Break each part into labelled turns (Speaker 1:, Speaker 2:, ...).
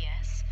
Speaker 1: Yes.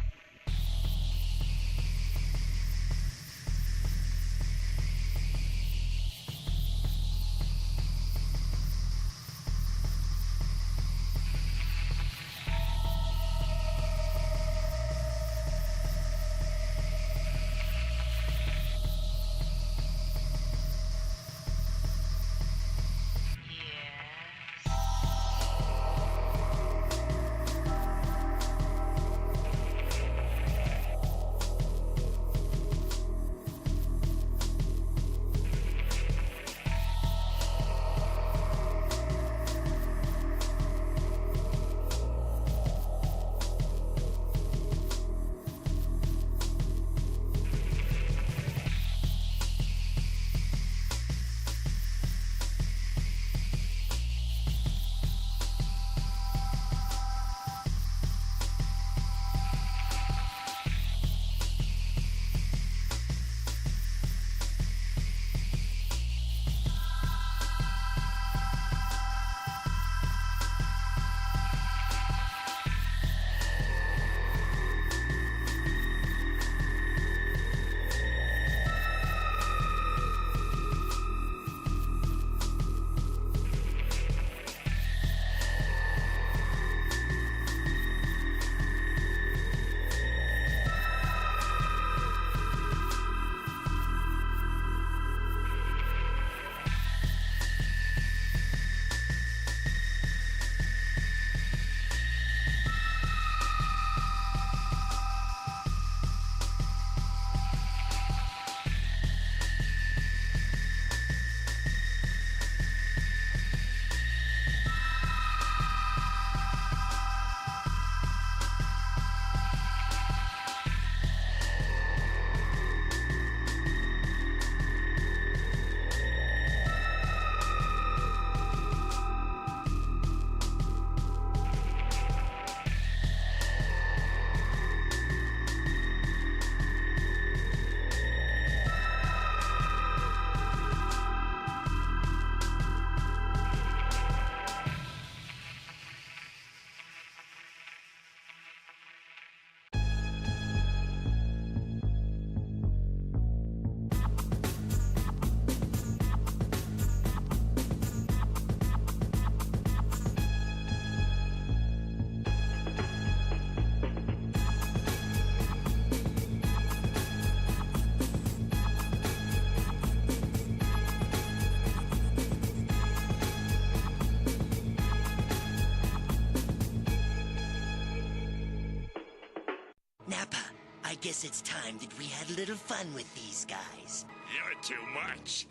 Speaker 2: I guess it's time that we had a little fun with these guys.
Speaker 3: You're too much.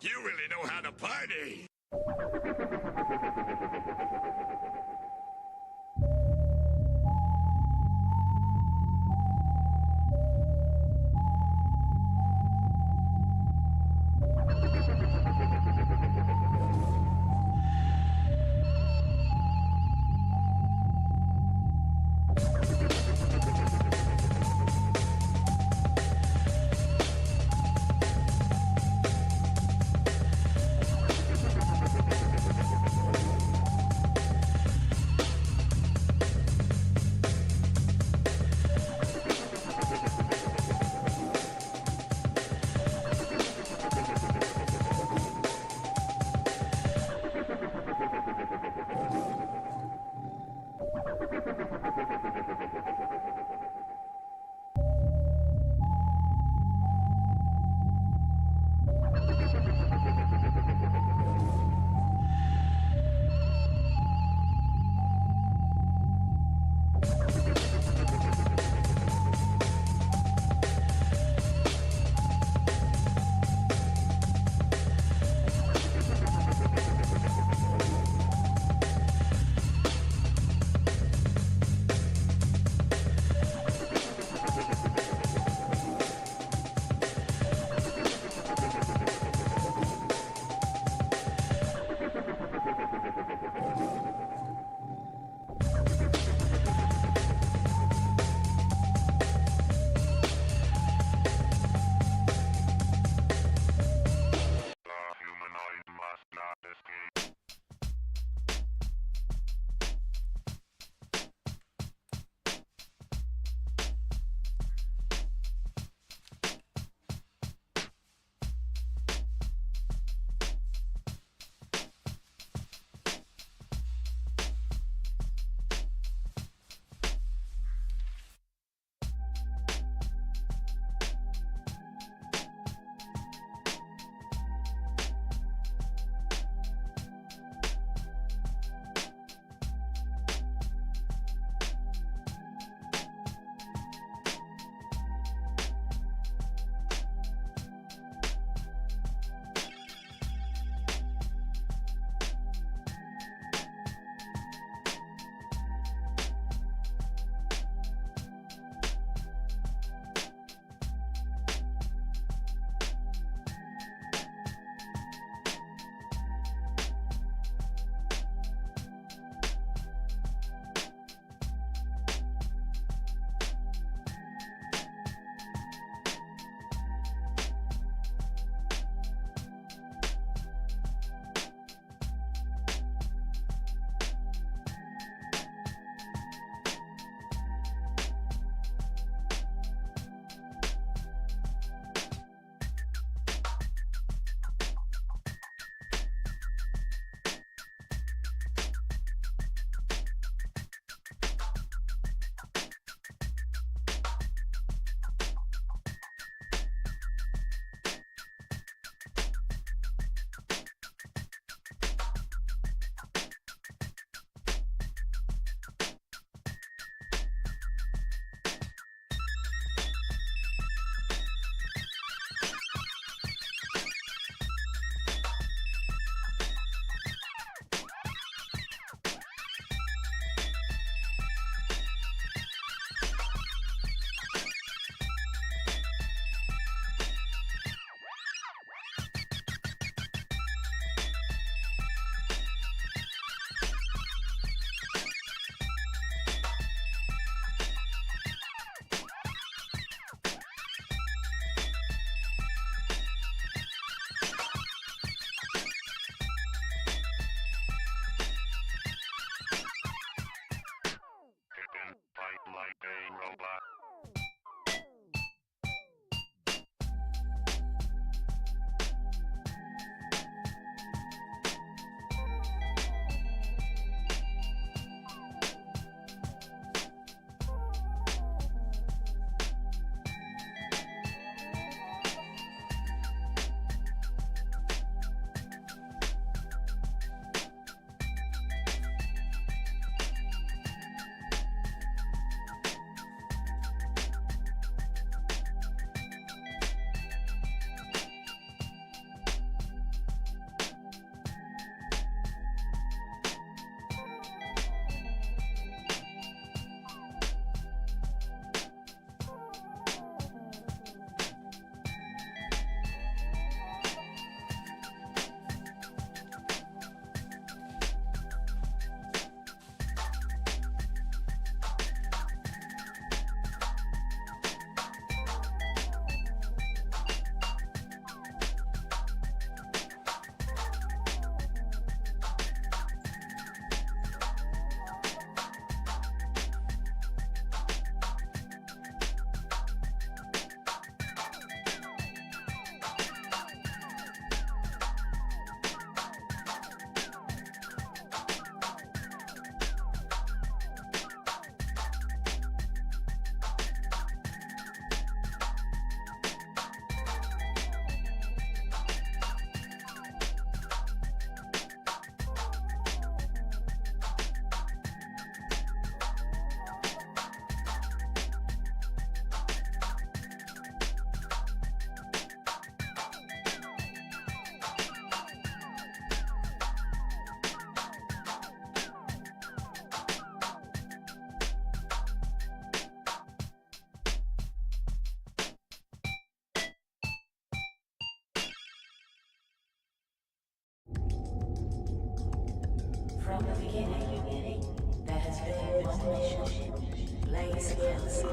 Speaker 3: You really know how to party.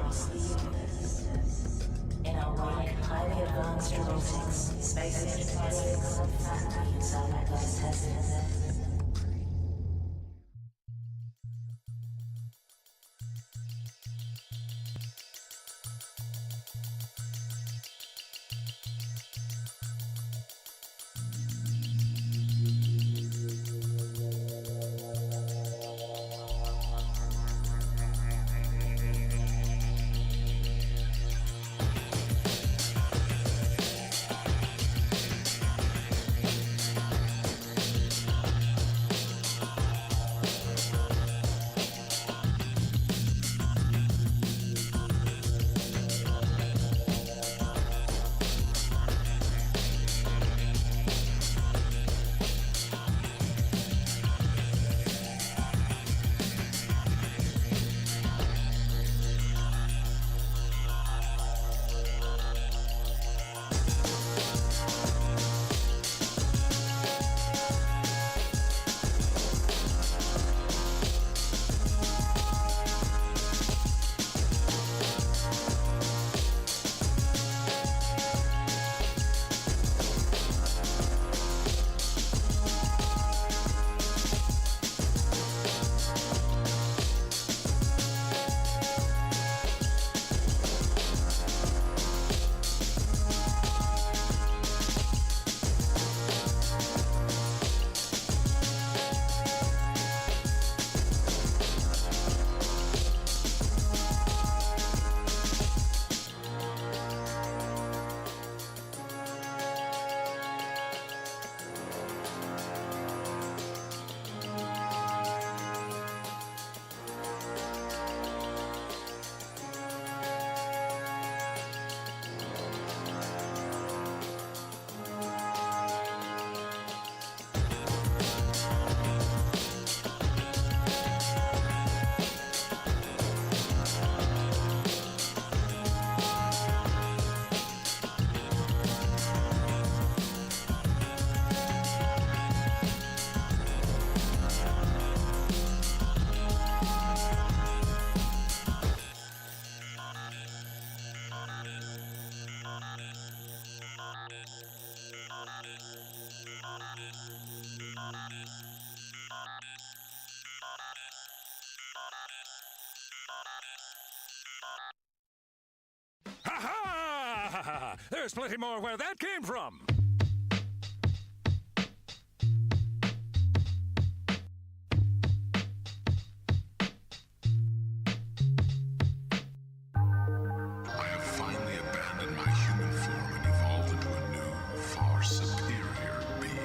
Speaker 1: across the universe. In our wake, highly advanced robotics, space interfaces, and factory inside our glass houses.
Speaker 4: Ha-ha! There's plenty more where that came from.
Speaker 5: I have finally abandoned my human form and evolved into a new, far superior being.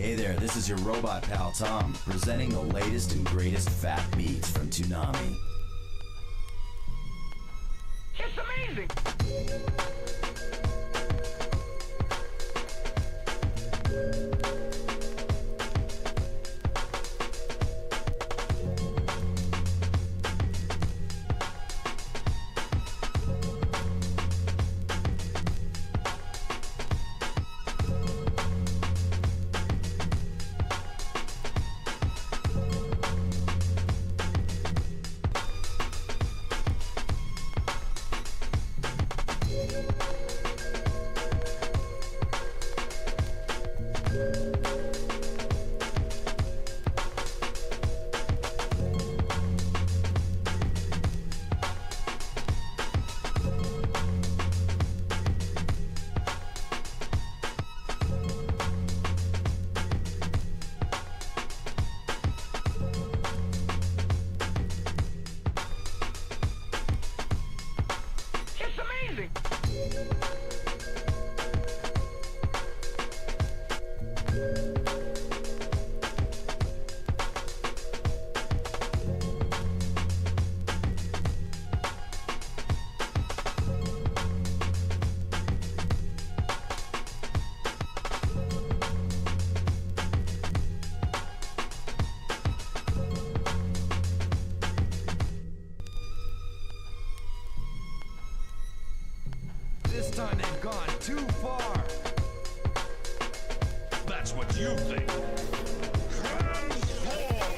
Speaker 6: Hey there, this is your robot pal Tom, presenting the latest and greatest fat beats from Toonami.
Speaker 7: It's amazing! It's amazing!
Speaker 8: This time they've gone too far.
Speaker 3: That's what you think. Transform!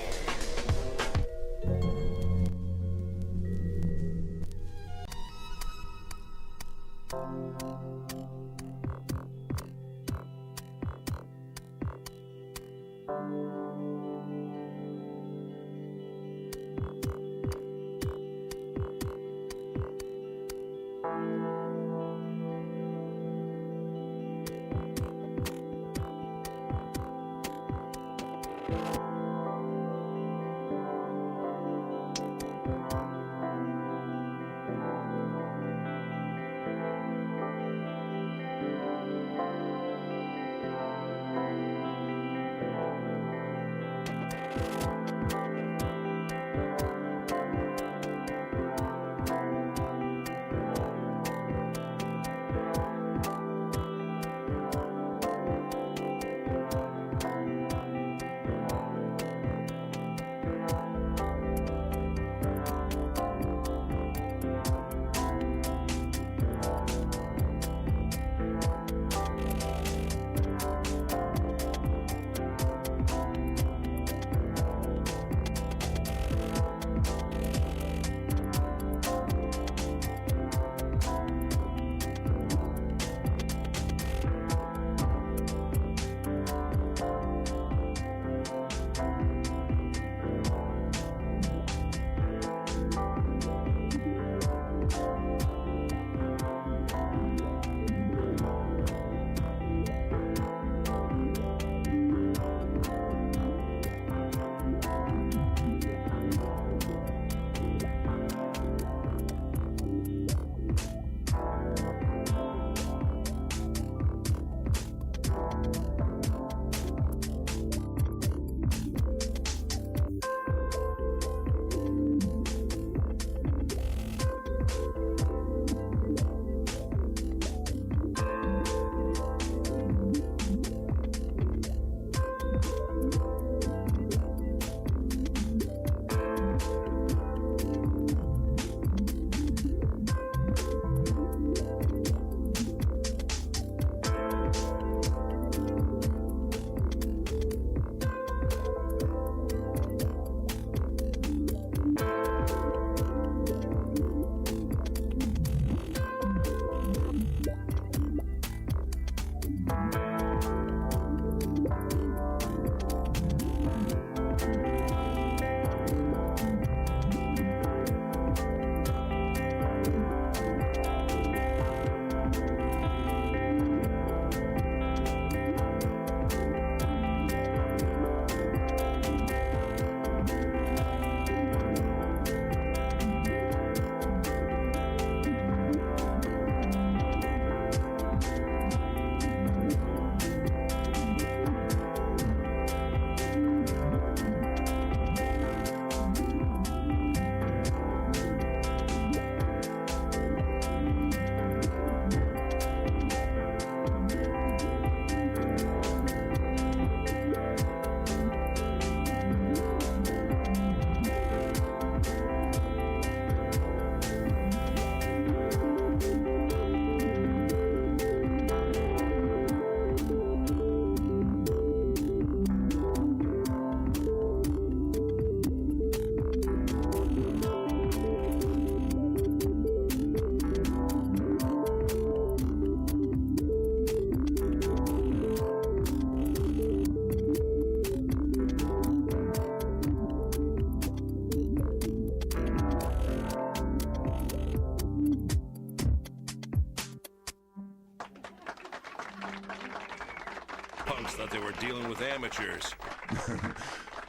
Speaker 9: dealing with amateurs.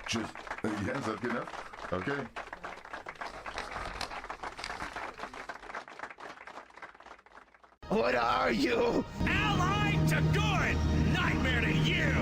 Speaker 5: Just, yeah, is that good enough? Okay.
Speaker 7: What are you?
Speaker 4: Allied to good! Nightmare to you!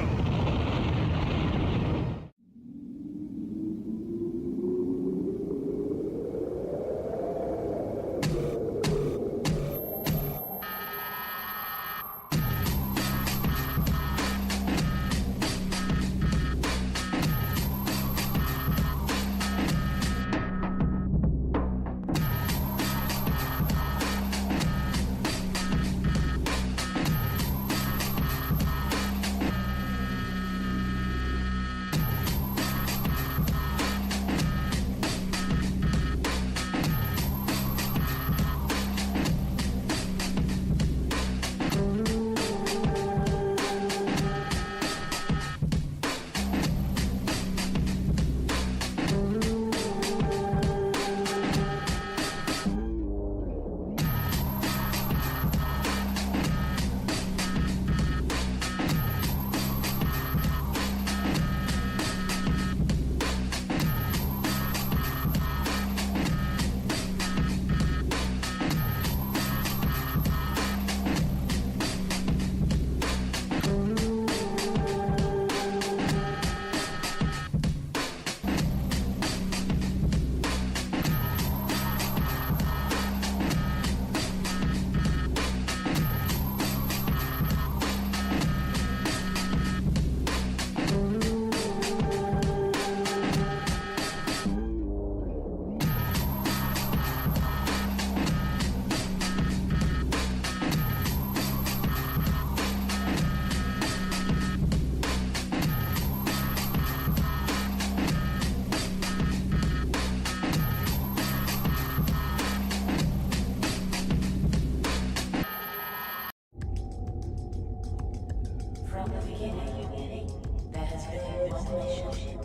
Speaker 1: From the beginning, there has been one mission,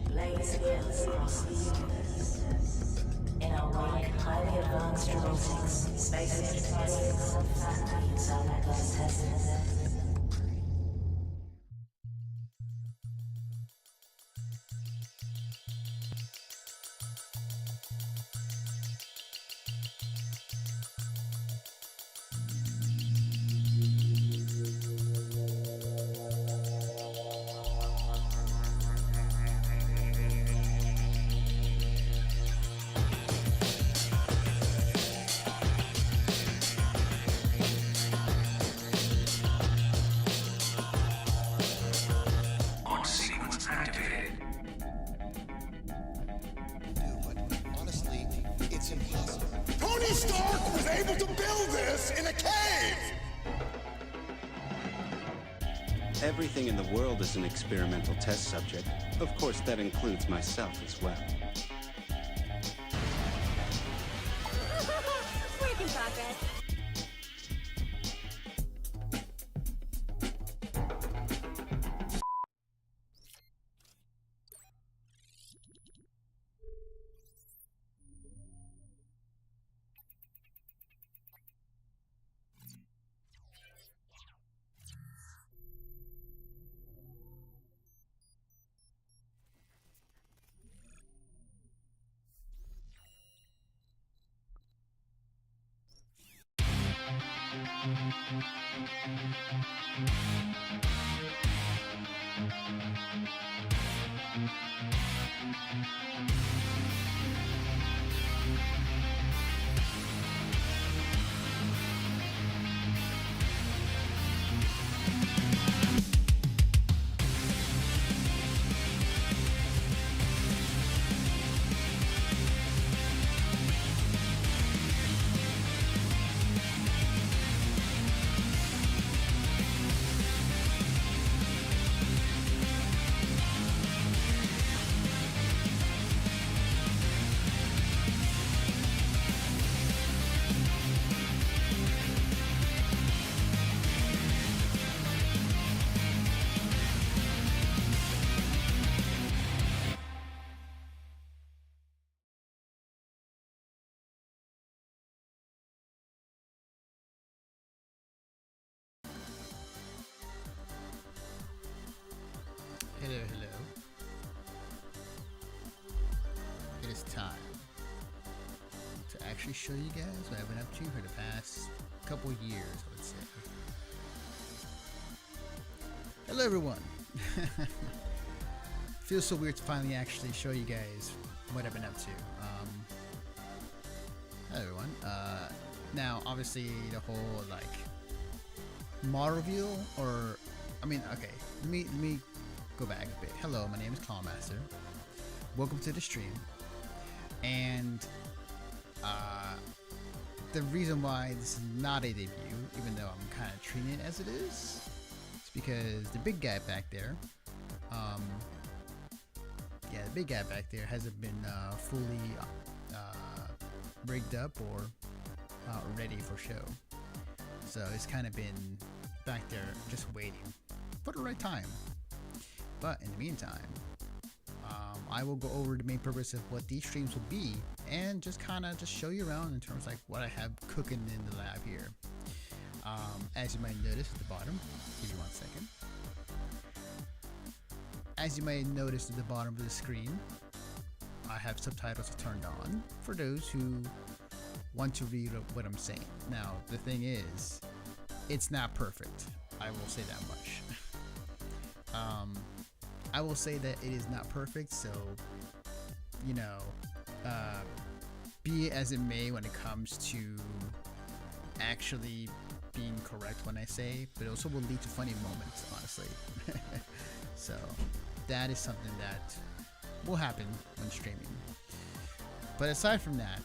Speaker 1: blazing across the universe. In our wake, highly advanced robotics, space interfaces, and factory inside glass testers.
Speaker 3: Tony Stark was able to build this in a cave!
Speaker 10: Everything in the world is an experimental test subject. Of course, that includes myself as well.
Speaker 11: Work in progress.
Speaker 9: hello. It is time to actually show you guys what I've been up to for the past couple years, I would say. Hello, everyone. Feels so weird to finally actually show you guys what I've been up to. Hello, everyone. Now, obviously, the whole like model reveal, or I mean, okay, let me go back a bit. Hello, my name is Clawmaster. Welcome to the stream. And the reason why this is not a debut, even though I'm kind of treating it as it is because the big guy back there, yeah, the big guy back there hasn't been fully rigged up or ready for show. So it's kind of been back there just waiting for the right time. But in the meantime, I will go over the main purpose of what these streams will be and just kind of just show you around in terms of like what I have cooking in the lab here. As you might notice at the bottom, give me 1 second. As you might notice at the bottom of the screen, I have subtitles turned on for those who want to read what I'm saying. Now, the thing is, it's not perfect. I will say that much. I will say that it is not perfect, so, you know, be it as it may when it comes to actually being correct when I say, but it also will lead to funny moments, honestly. So, that is something that will happen when streaming. But aside from that,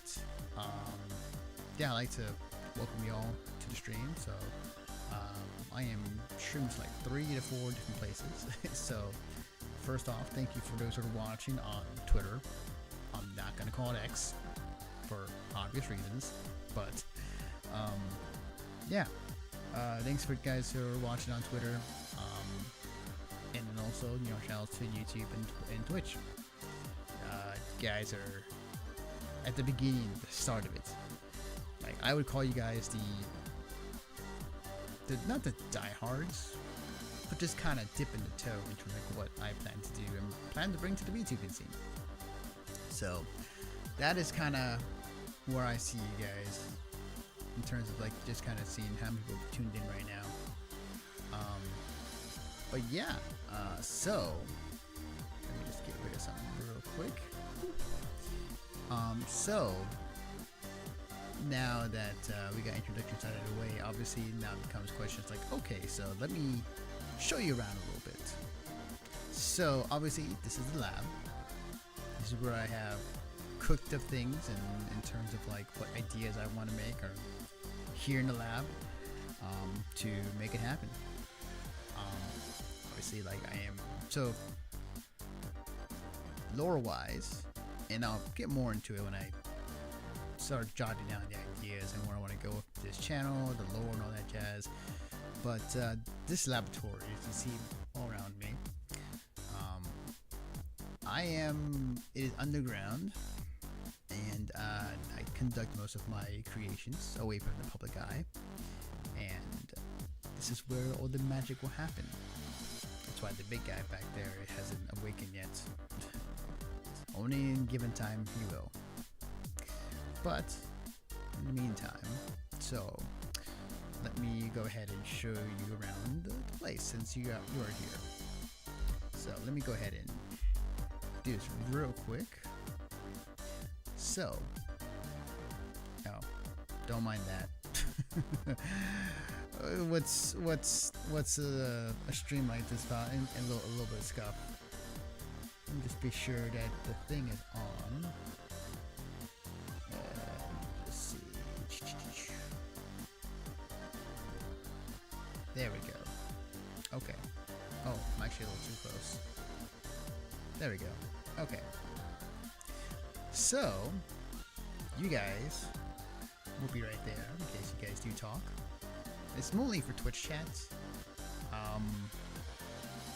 Speaker 9: yeah, I'd like to welcome you all to the stream. So, I am streaming to like 3 to 4 different places. So, first off, thank you for those who are watching on Twitter. I'm not going to call it X for obvious reasons, but yeah, thanks for guys who are watching on Twitter, and then also, you know, channels to YouTube and Twitch. Guys are at the beginning, the start of it. Like, I would call you guys the not the diehards, but just kind of dipping the toe into like what I plan to do and plan to bring to the VTubing scene. So that is kind of where I see you guys in terms of like just kind of seeing how many people are tuned in right now. But yeah, so let me just get rid of something real quick. So now that we got introductions out of the way, obviously now becomes questions like, okay, so let me show you around a little bit. So obviously this is the lab. This is where I have cooked up things and in terms of like what ideas I want to make or here in the lab to make it happen. Obviously, like I am so lore wise, and I'll get more into it when I start jotting down the ideas and where I want to go with this channel, the lore and all that jazz. But this laboratory, as you see all around me, it is underground, and I conduct most of my creations away from the public eye, and this is where all the magic will happen. That's why the big guy back there hasn't awakened yet. Only in given time he will. But in the meantime, so let me go ahead and show you around the place since you are here. So let me go ahead and do this real quick. So, oh, don't mind that. What's a stream like this about? And a little bit of scuff. Let me just be sure that the thing is on. Let's see. There we go. Okay. Oh, I'm actually a little too close. There we go. Okay. So, you guys will be right there in case you guys do talk. It's mainly for Twitch chats,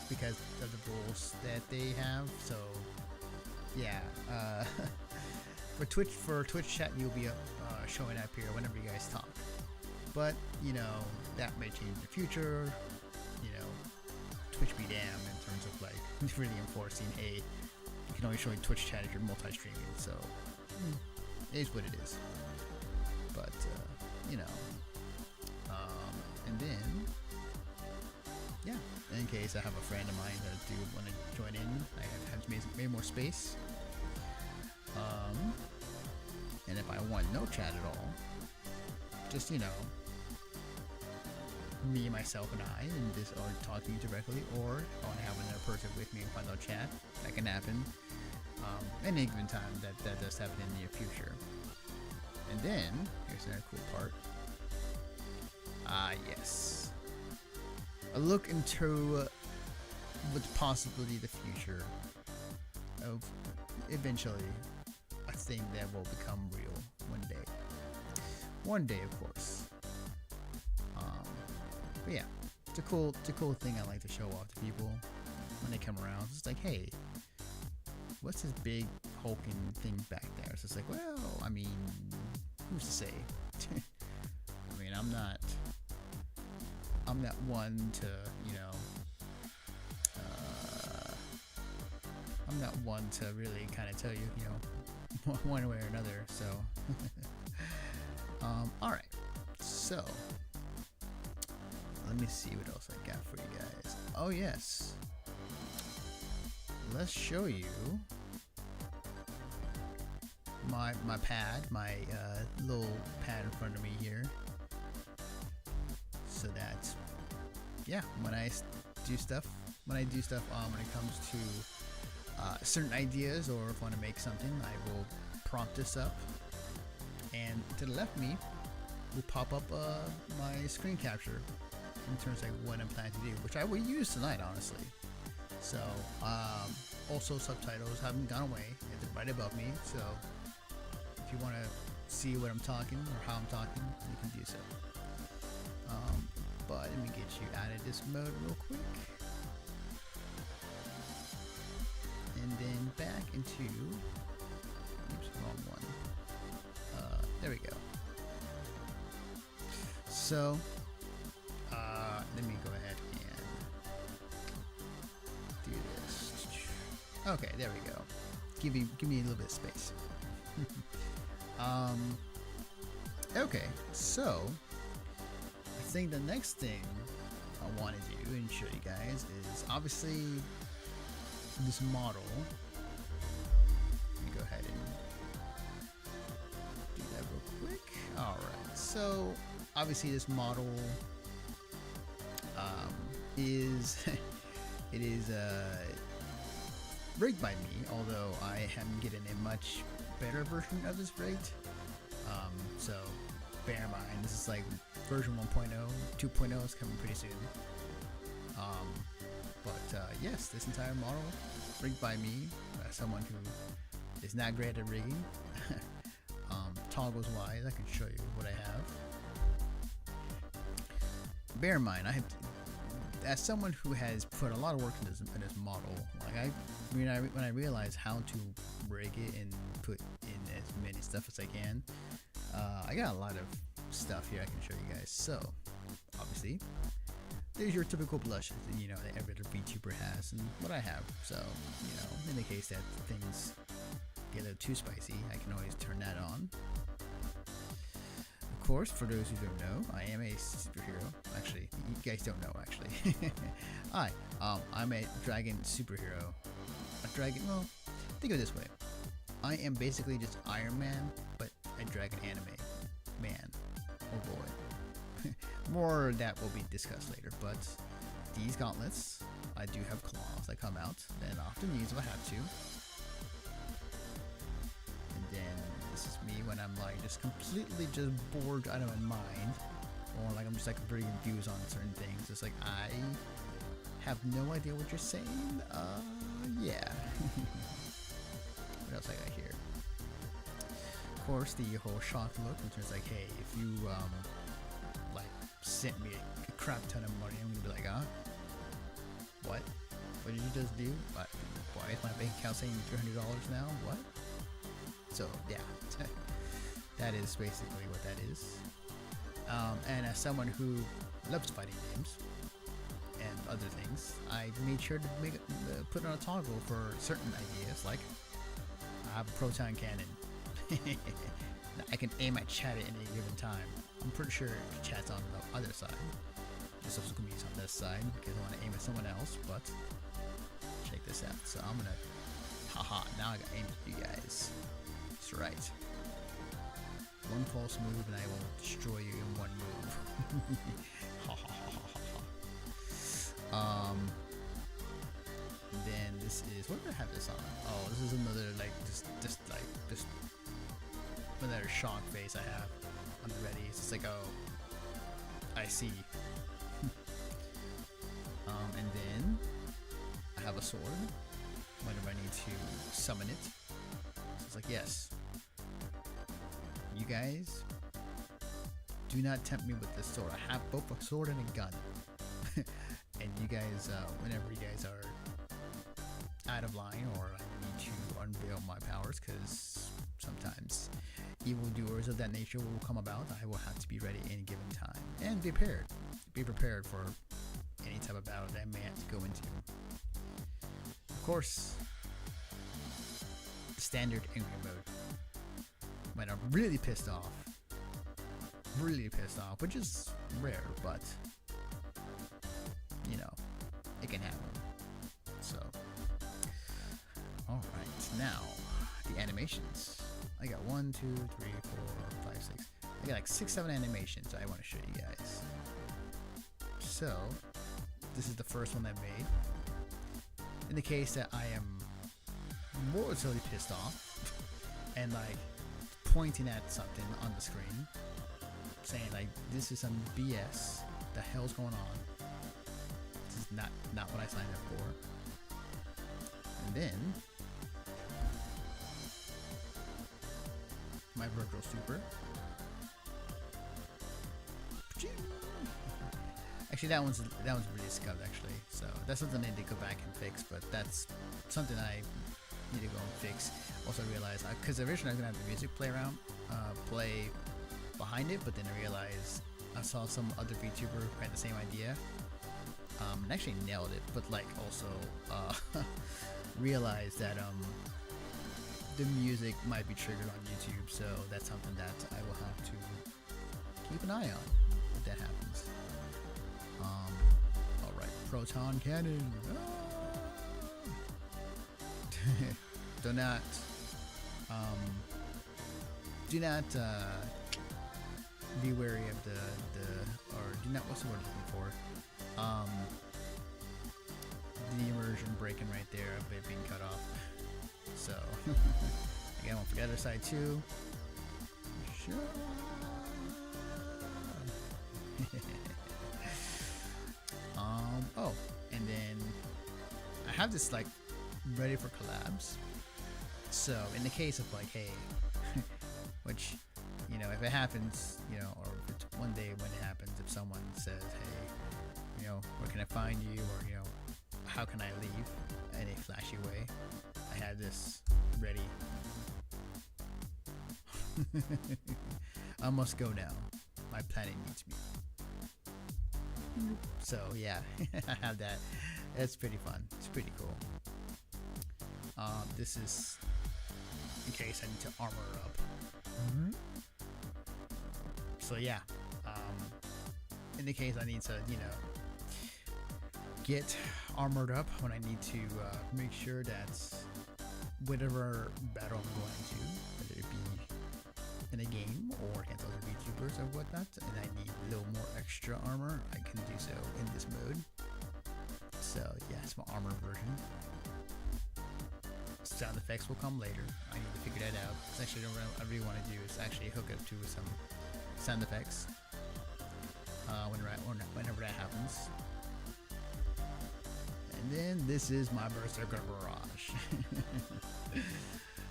Speaker 9: because of the rules that they have. So, yeah, for Twitch chat, you'll be showing up here whenever you guys talk. But you know that may change in the future. You know, Twitch be damned in terms of like really enforcing, hey, you can only show Twitch chat if you're multi-streaming. So it is what it is. But you know, and then yeah, in case I have a friend of mine that do want to join in, I have made more space. And if I want no chat at all, just, you know, me, myself, and I, and just or talk to you directly, or I want to have another person with me and find out chat, that can happen. Any given time, that does happen in the near future. And then here's another cool part. Yes, a look into what's possibly the future of eventually a thing that will become real one day. One day, of course. But yeah, it's a cool thing I like to show off to people when they come around. It's like, hey, what's this big hulking thing back there? It's just like, well, I mean, who's to say? I mean, I'm not one to, you know, I'm not one to really kind of tell you, you know, one way or another. So, all right. So, let me see what else I got for you guys. Oh yes, let's show you my pad, my little pad in front of me here. So that, yeah, when I do stuff, when it comes to certain ideas, or if I want to make something, I will prompt this up, and to the left of me will pop up my screen capture in terms of like what I'm planning to do, which I will use tonight, honestly. So also subtitles haven't gone away, it's right above me, so if you want to see what I'm talking or how I'm talking, you can do so. But let me get you out of this mode real quick. And then back into, oops, wrong one. There we go. So, let me go ahead and do this. Okay, there we go. Give me a little bit of space. Okay, so I think the next thing I want to do and show you guys is obviously this model. Let me go ahead and do that real quick. Alright, so obviously this model is it is rigged by me, although I haven't gotten a much better version of this rigged. So bear in mind, this is like version 1.0, 2.0 is coming pretty soon. But yes, this entire model rigged by me, someone who is not great at rigging. Toggles wise, I can show you what I have. Bear in mind, I have, as someone who has put a lot of work in this model, like when I realized how to rig it and put in as many stuff as I can, I got a lot of stuff here I can show you guys. So obviously there's your typical blushes, you know, that every other VTuber has, and what I have. So, you know, in the case that things get a little too spicy, I can always turn that on. Of course, for those who don't know, I am a superhero. Actually, you guys don't know, actually. Hi, I'm a dragon superhero. A dragon, well, think of it this way. I am basically just Iron Man, but a dragon anime man. Oh boy. More of that will be discussed later, but these gauntlets, I do have claws that come out, and often use if I have to. And then this is me when I'm like just completely just bored out of my mind, or like I'm just like very confused on certain things. It's like I have no idea what you're saying. Yeah. What else I got here? Of course, the whole shocked look, which is like, hey, if you like sent me a crap ton of money, I'm gonna be like, huh? What? What did you just do? What? Why is my bank account saying $300 now? What? So yeah, that is basically what that is. And as someone who loves fighting games and other things, I made sure to put on a toggle for certain ideas, like I have a proton cannon. I can aim at chat at any given time. I'm pretty sure chat's on the other side. This also gonna be on this side because I want to aim at someone else, but check this out. So I'm gonna, haha, now I got aim at you guys. That's right. One false move and I will destroy you in one move. Ha ha ha ha ha. Then this is, what did I have this on? Oh, this is another like just another shock face I have on the ready. It's just like, oh, I see. And then I have a sword whenever I need to summon it. So it's like, yes, you guys do not tempt me with this sword. I have both a sword and a gun. And you guys, whenever you guys are out of line or I need to unveil my powers, because sometimes evildoers of that nature will come about, I will have to be ready any given time and be prepared. Be prepared for any type of battle that I may have to go into. Of course, standard angry mode. When I'm really pissed off, which is rare, but you know, it can happen. So, all right, now the animations. I got 1, 2, 3, 4, 5, 6. I got like 6, 7 animations I want to show you guys. So, this is the first one I made. In the case that I am mortally pissed off and like pointing at something on the screen, saying like, this is some BS. The hell's going on? This is not what I signed up for. And then my virtual super. Actually, that one's really scuffed actually. So that's something I need to go back and fix. But that's something I need to go and fix. Also realize, because originally I was gonna have the music play behind it, but then I realized I saw some other VTuber who had the same idea. And actually nailed it, but like also realized that the music might be triggered on YouTube, so that's something that I will have to keep an eye on if that happens. Alright, proton cannon. Do not be wary of the do not, what's the word I'm looking for? The immersion breaking right there of it being cut off. So again, I won't forget the other side too. Sure. Oh, and then I have this like ready for collabs. So in the case of like, hey, which, you know, if it happens, you know, or if it's one day when it happens, if someone says, hey, you know, where can I find you, or you know, how can I leave in a flashy way, I had this ready. I must go now. My planet needs me. So yeah, I have that. It's pretty fun. It's pretty cool. This is in case I need to armor up. So yeah, in the case I need to, you know, get armored up when I need to make sure that whatever battle I'm going to, whether it be in a game or against other VTubers or whatnot, and I need a little more extra armor, I can do so in this mode. So yeah, it's my armor version. Sound effects will come later. I need to figure that out. It's actually what I really want to do is actually hook up to some sound effects whenever that happens. And then this is my Berserker Barrage.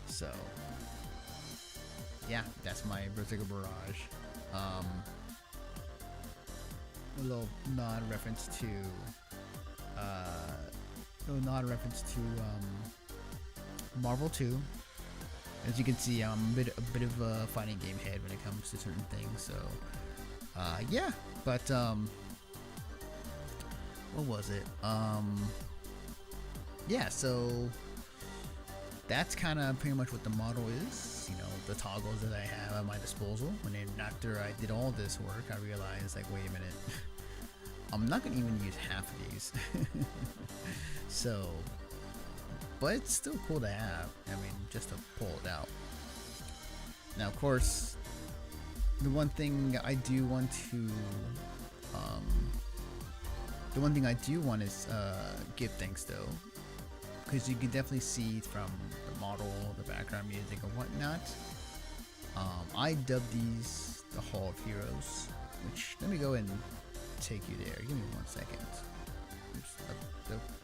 Speaker 9: So yeah, that's my Berserker Barrage. A little nod reference to Marvel 2. As you can see, I'm a bit of a fighting game head when it comes to certain things. So yeah, but what was it? Yeah, so that's kind of pretty much what the model is. You know, the toggles that I have at my disposal. And then after I did all this work, I realized, like, wait a minute, I'm not gonna even use half of these. So, but it's still cool to have. I mean, just to pull it out. Now, of course, the one thing I do want to, is give thanks though, because you can definitely see from the model, the background music and whatnot. I dubbed these the Hall of Heroes, which, let me go and take you there. Give me 1 second.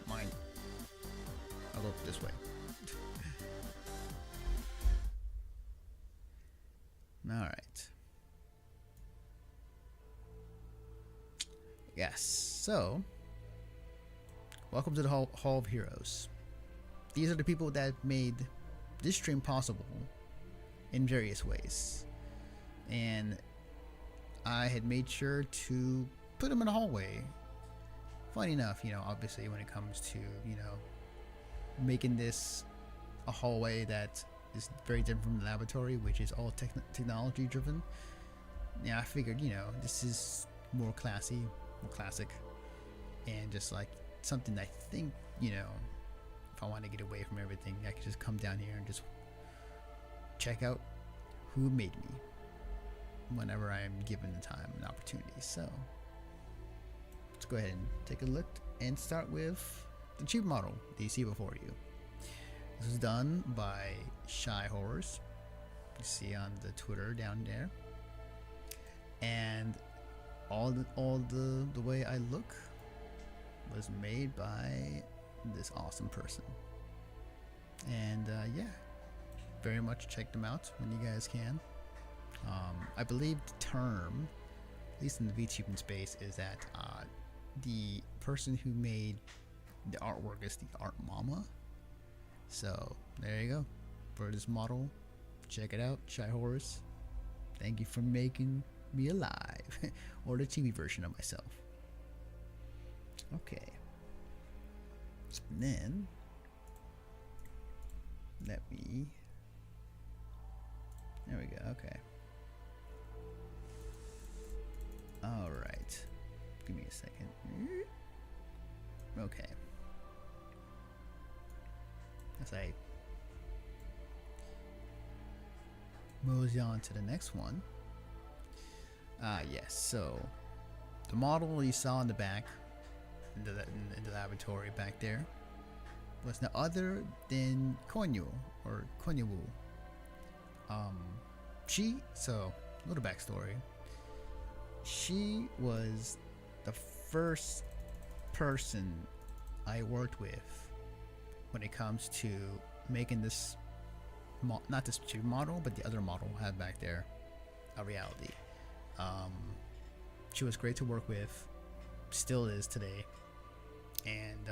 Speaker 9: Mine. I'll go this way. Alright. Yes, so welcome to the Hall of Heroes. These are the people that made this stream possible in various ways. And I had made sure to put them in a hallway. Funny enough, you know, obviously when it comes to, you know, making this a hallway that is very different from the laboratory, which is all technology driven. Yeah, I figured, you know, this is more classy, more classic, and just like something I think, you know, if I want to get away from everything, I could just come down here and just check out who made me whenever I am given the time and opportunity. So let's go ahead and take a look and start with the cheap model that you see before you. This was done by Shy Horrors. You see on the Twitter down there. And all the way I look was made by this awesome person. And yeah, very much check them out when you guys can. I believe the term, at least in the VTubing space, is that the person who made the artwork is the art mama. So there you go for this model. Check it out, Shy Horrors. Thank you for making me alive, or the TV version of myself. Okay. And then let me. There we go. Okay. All right. Give me a second. Okay. As I mosey on to the next one. Yes. So the model you saw in the back, in the laboratory back there, was no other than Konyu, or Konyu. So a little backstory. She was the first person I worked with when it comes to making this, not this model, but the other model I had back there, a reality. She was great to work with, still is today, and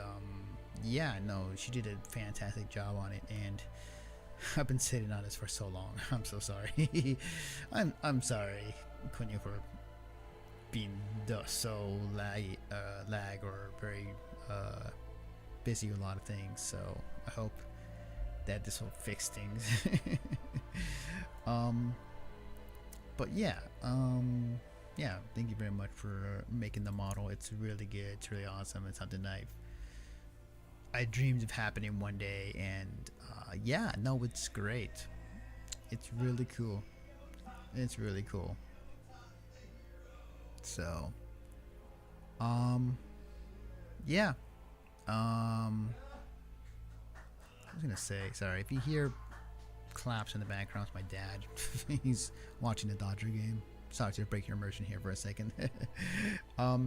Speaker 9: yeah, no, she did a fantastic job on it, and I've been sitting on this for so long. I'm so sorry. I'm sorry, Kunya, for being so lag or very busy with a lot of things. So I hope that this will fix things. But yeah, yeah, thank you very much for making the model. It's really good. It's really awesome. It's something I dreamed of happening one day, and yeah, no, it's great. It's really cool. It's really cool. So yeah, I was gonna say, sorry if you hear claps in the background, it's my dad. He's watching the Dodger game. Sorry to break your immersion here for a second. But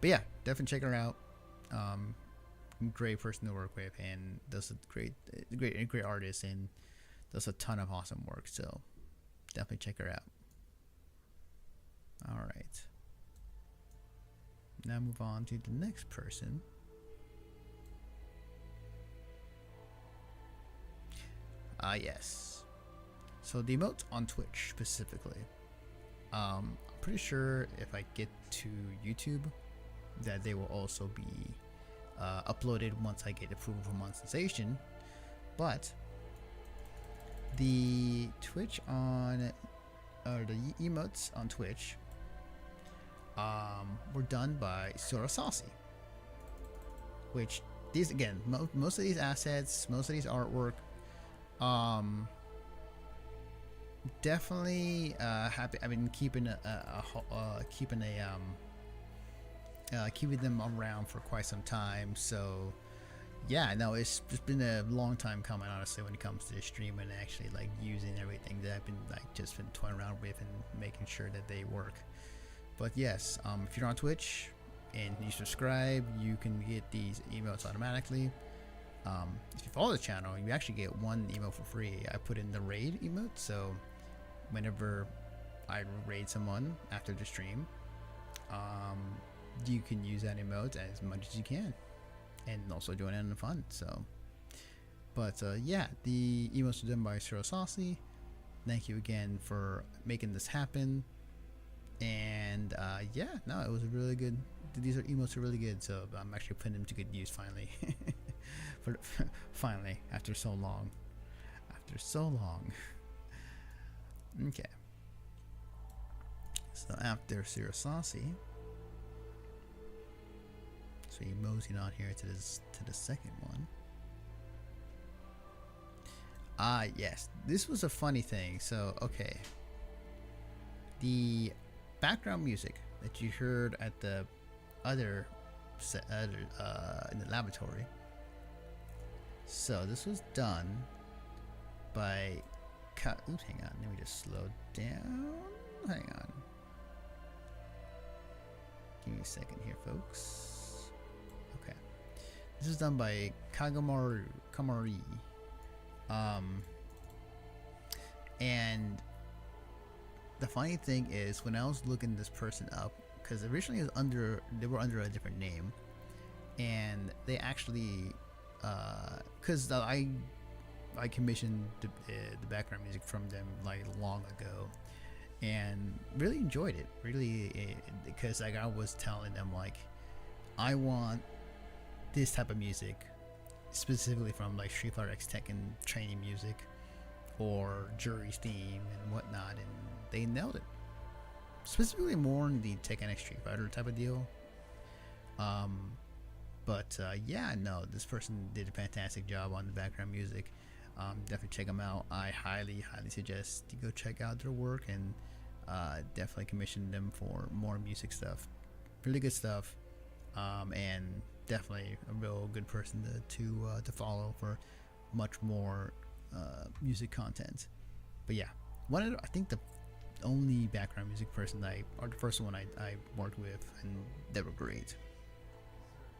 Speaker 9: yeah, definitely check her out. Great person to work with, and does a great artist, and does a ton of awesome work. So definitely check her out. All right. Now move on to the next person. Yes. So the emotes on Twitch specifically. I'm pretty sure if I get to YouTube that they will also be uploaded once I get approval from Sensation. But the Twitch on, or the emotes on Twitch, were done by Sora Saucy. Which these, again, most of these assets, most of these artwork, definitely happy. I've been keeping keeping them around for quite some time. So yeah, no, it's just been a long time coming, honestly, when it comes to streaming and actually like using everything that I've been just been toying around with and making sure that they work. But yes, if you're on Twitch and you subscribe, you can get these emotes automatically. If you follow the channel, you actually get one emote for free. I put in the raid emote, so whenever I raid someone after the stream, you can use that emote as much as you can, and also join in the fun. So, but yeah, the emotes are done by Sora Saucy. Thank you again for making this happen. And yeah, no, it was a really good. These emotes are really good, so I'm actually putting them to good use finally. Finally, after so long. Okay. So after Sora Saucy, so you moseying on here to the second one. Yes, this was a funny thing. So okay, the background music that you heard at the other in the laboratory. So this was done by oops, hang on, let me just slow down. Hang on. Give me a second here, folks. Okay. This is done by Kamari. And the funny thing is, when I was looking this person up, because originally it was they were under a different name, and they actually, because I commissioned the background music from them like long ago, and really enjoyed it. Really, because like I was telling them, like, I want this type of music, specifically from like Street Fighter X Tekken training music, or Jury's theme and whatnot, and they nailed it. Specifically more in the Tekken X Street Fighter type of deal. But yeah, no, this person did a fantastic job on the background music. Definitely check them out. I highly suggest you go check out their work, and definitely commission them for more music stuff. Really good stuff, and definitely a real good person to follow for much more music content. But yeah, I think the only background music person or the first one I worked with, and they were great.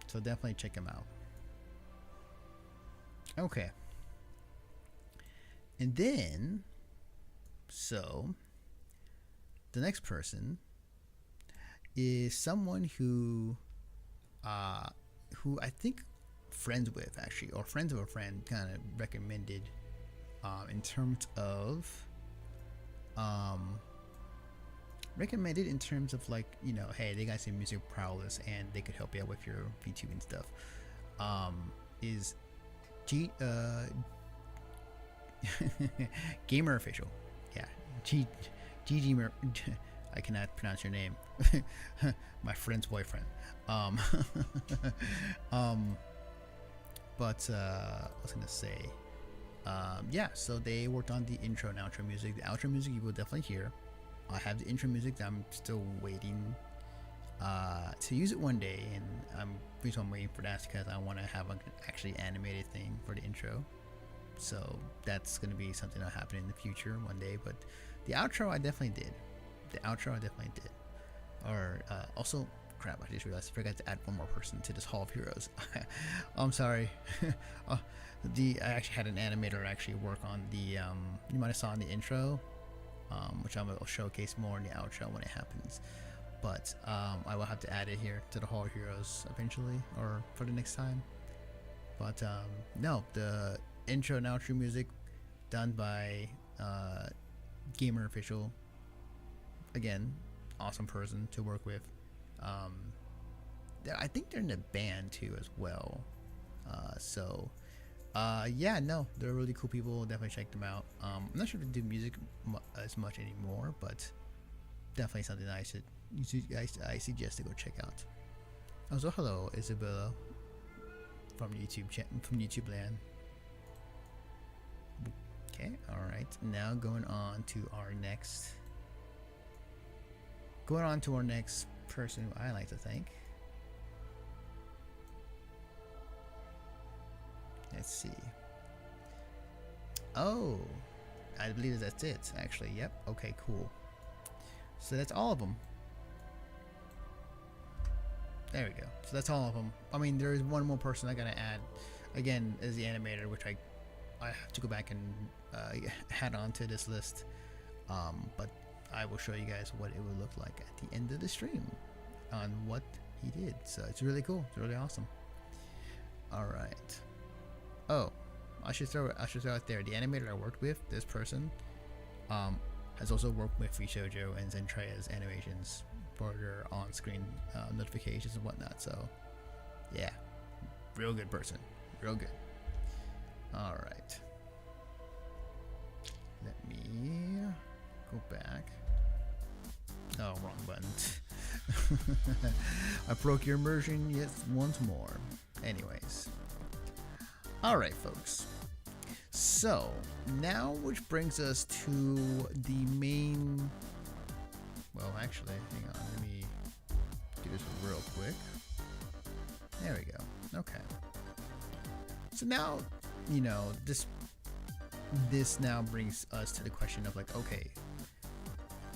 Speaker 9: So definitely check them out. Okay. And then, so the next person is someone who I think friends with, actually, or friends of a friend kind of recommended, in terms of like, you know, hey, they got some music prowess and they could help you out with your VTubing stuff. Is Gamer Official. Yeah, GG. I cannot pronounce your name. My friend's boyfriend. But I was gonna say, yeah. So they worked on the intro and outro music. The outro music you will definitely hear. I have the intro music that I'm still waiting to use it one day, and the reason I'm waiting for that is because I want to have an actually animated thing for the intro. So that's going to be something that'll happen in the future one day. But the outro I definitely did. Or also, crap, I just realized I forgot to add one more person to this Hall of Heroes. I'm sorry. I actually had an animator actually work on the you might have saw in the intro, which I'm going to showcase more in the outro when it happens. But I will have to add it here to the Hall of Heroes eventually, or for the next time. But no, the intro and outro music done by Gamer Official. Again, awesome person to work with. I think they're in a band too as well. Yeah, no, they're really cool people. Definitely check them out. I'm not sure if they do music as much anymore, but definitely something I suggest to go check out. Also, hello Isabella from YouTube land. Okay, all right. Now going on to our next person who I like to thank. Let's see. Oh, I believe that's it, actually. Yep. Okay, cool. So that's all of them. There we go. So that's all of them. I mean, there is one more person I gotta add. Again, as the animator, which I have to go back and add on to this list. But I will show you guys what it would look like at the end of the stream on what he did. So it's really cool. It's really awesome. All right. Oh, I should throw it there. The animator I worked with, this person, has also worked with Shoujo and Zentreya's animations for their on-screen notifications and whatnot. So, yeah, real good person, real good. All right, let me go back. Oh, wrong button. I broke your immersion yet once more. Anyways. Alright, folks. So, now which brings us to the main... Well, actually, hang on. Let me do this real quick. There we go. Okay. So now, you know, this now brings us to the question of like, okay,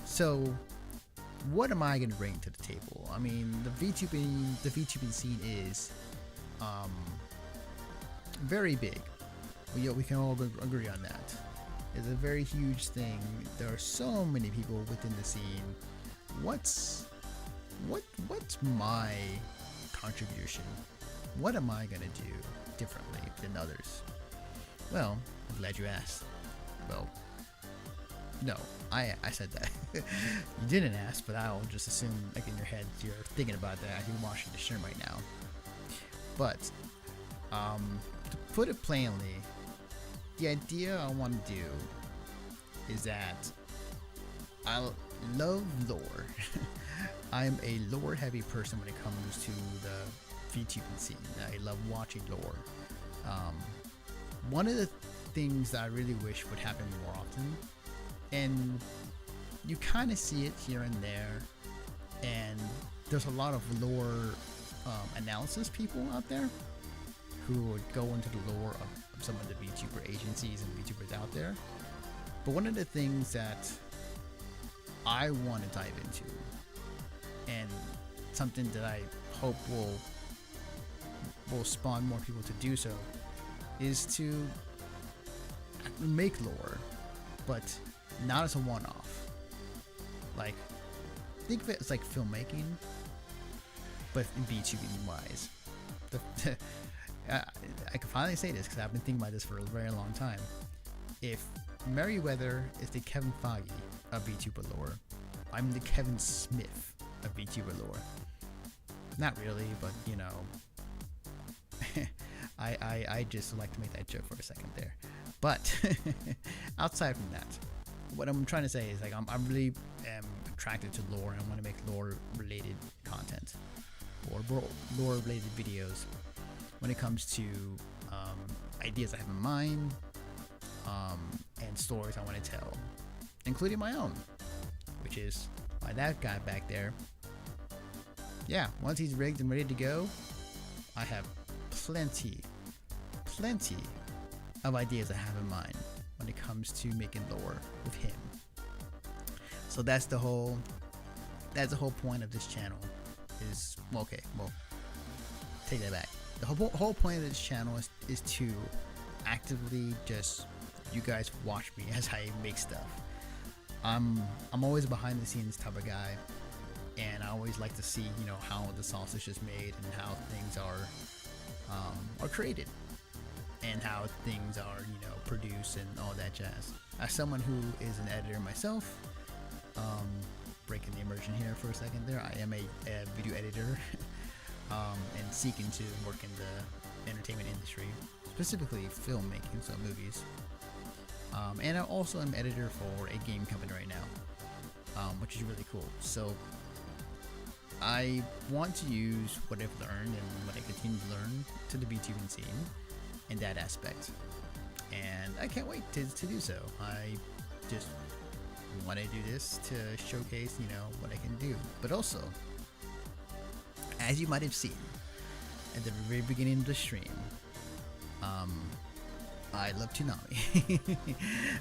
Speaker 9: so what am I going to bring to the table? I mean, the VTubing scene is very big. We can all agree on that. It's a very huge thing. There are so many people within the scene. What's my contribution? What am I gonna do differently than others? Well, I'm glad you asked. Well, no, I said that. You didn't ask, but I'll just assume, like, in your head you're thinking about that as you're watching the stream right now. But to put it plainly, the idea I want to do is that I love lore. I'm a lore heavy person when it comes to the VTubing scene. I love watching lore. One of the things that I really wish would happen more often, and you kind of see it here and there, and there's a lot of lore analysis people out there who would go into the lore of some of the VTuber agencies and VTubers out there. But one of the things that I want to dive into, and something that I hope will spawn more people to do so, is to make lore, but not as a one-off. Like, think of it as like filmmaking, but in VTubing wise. I can finally say this because I've been thinking about this for a very long time. If Merriweather is the Kevin Feige of VTuber lore, I'm the Kevin Smith of VTuber lore. Not really, but you know, I just like to make that joke for a second there. But outside from that, what I'm trying to say is like I'm really attracted to lore, and I want to make lore related content or lore related videos when it comes to ideas I have in mind and stories I want to tell, including my own, which is by that guy back there. Yeah, once he's rigged and ready to go, I have plenty of ideas I have in mind when it comes to making lore with him. So that's the whole point of this channel is, take that back. The whole point of this channel is to actively just you guys watch me as I make stuff. I'm always a behind the scenes type of guy, and I always like to see, you know, how the sausage is made and how things are created and how things are, you know, produced and all that jazz. As someone who is an editor myself, breaking the immersion here for a second there, I am a video editor. and seeking to work in the entertainment industry, specifically filmmaking, so movies. And I also am editor for a game company right now, which is really cool. So I want to use what I've learned and what I continue to learn to the VTubing scene in that aspect. And I can't wait to do so. I just want to do this to showcase, what I can do. But also, as you might have seen at the very beginning of the stream, I love Toonami.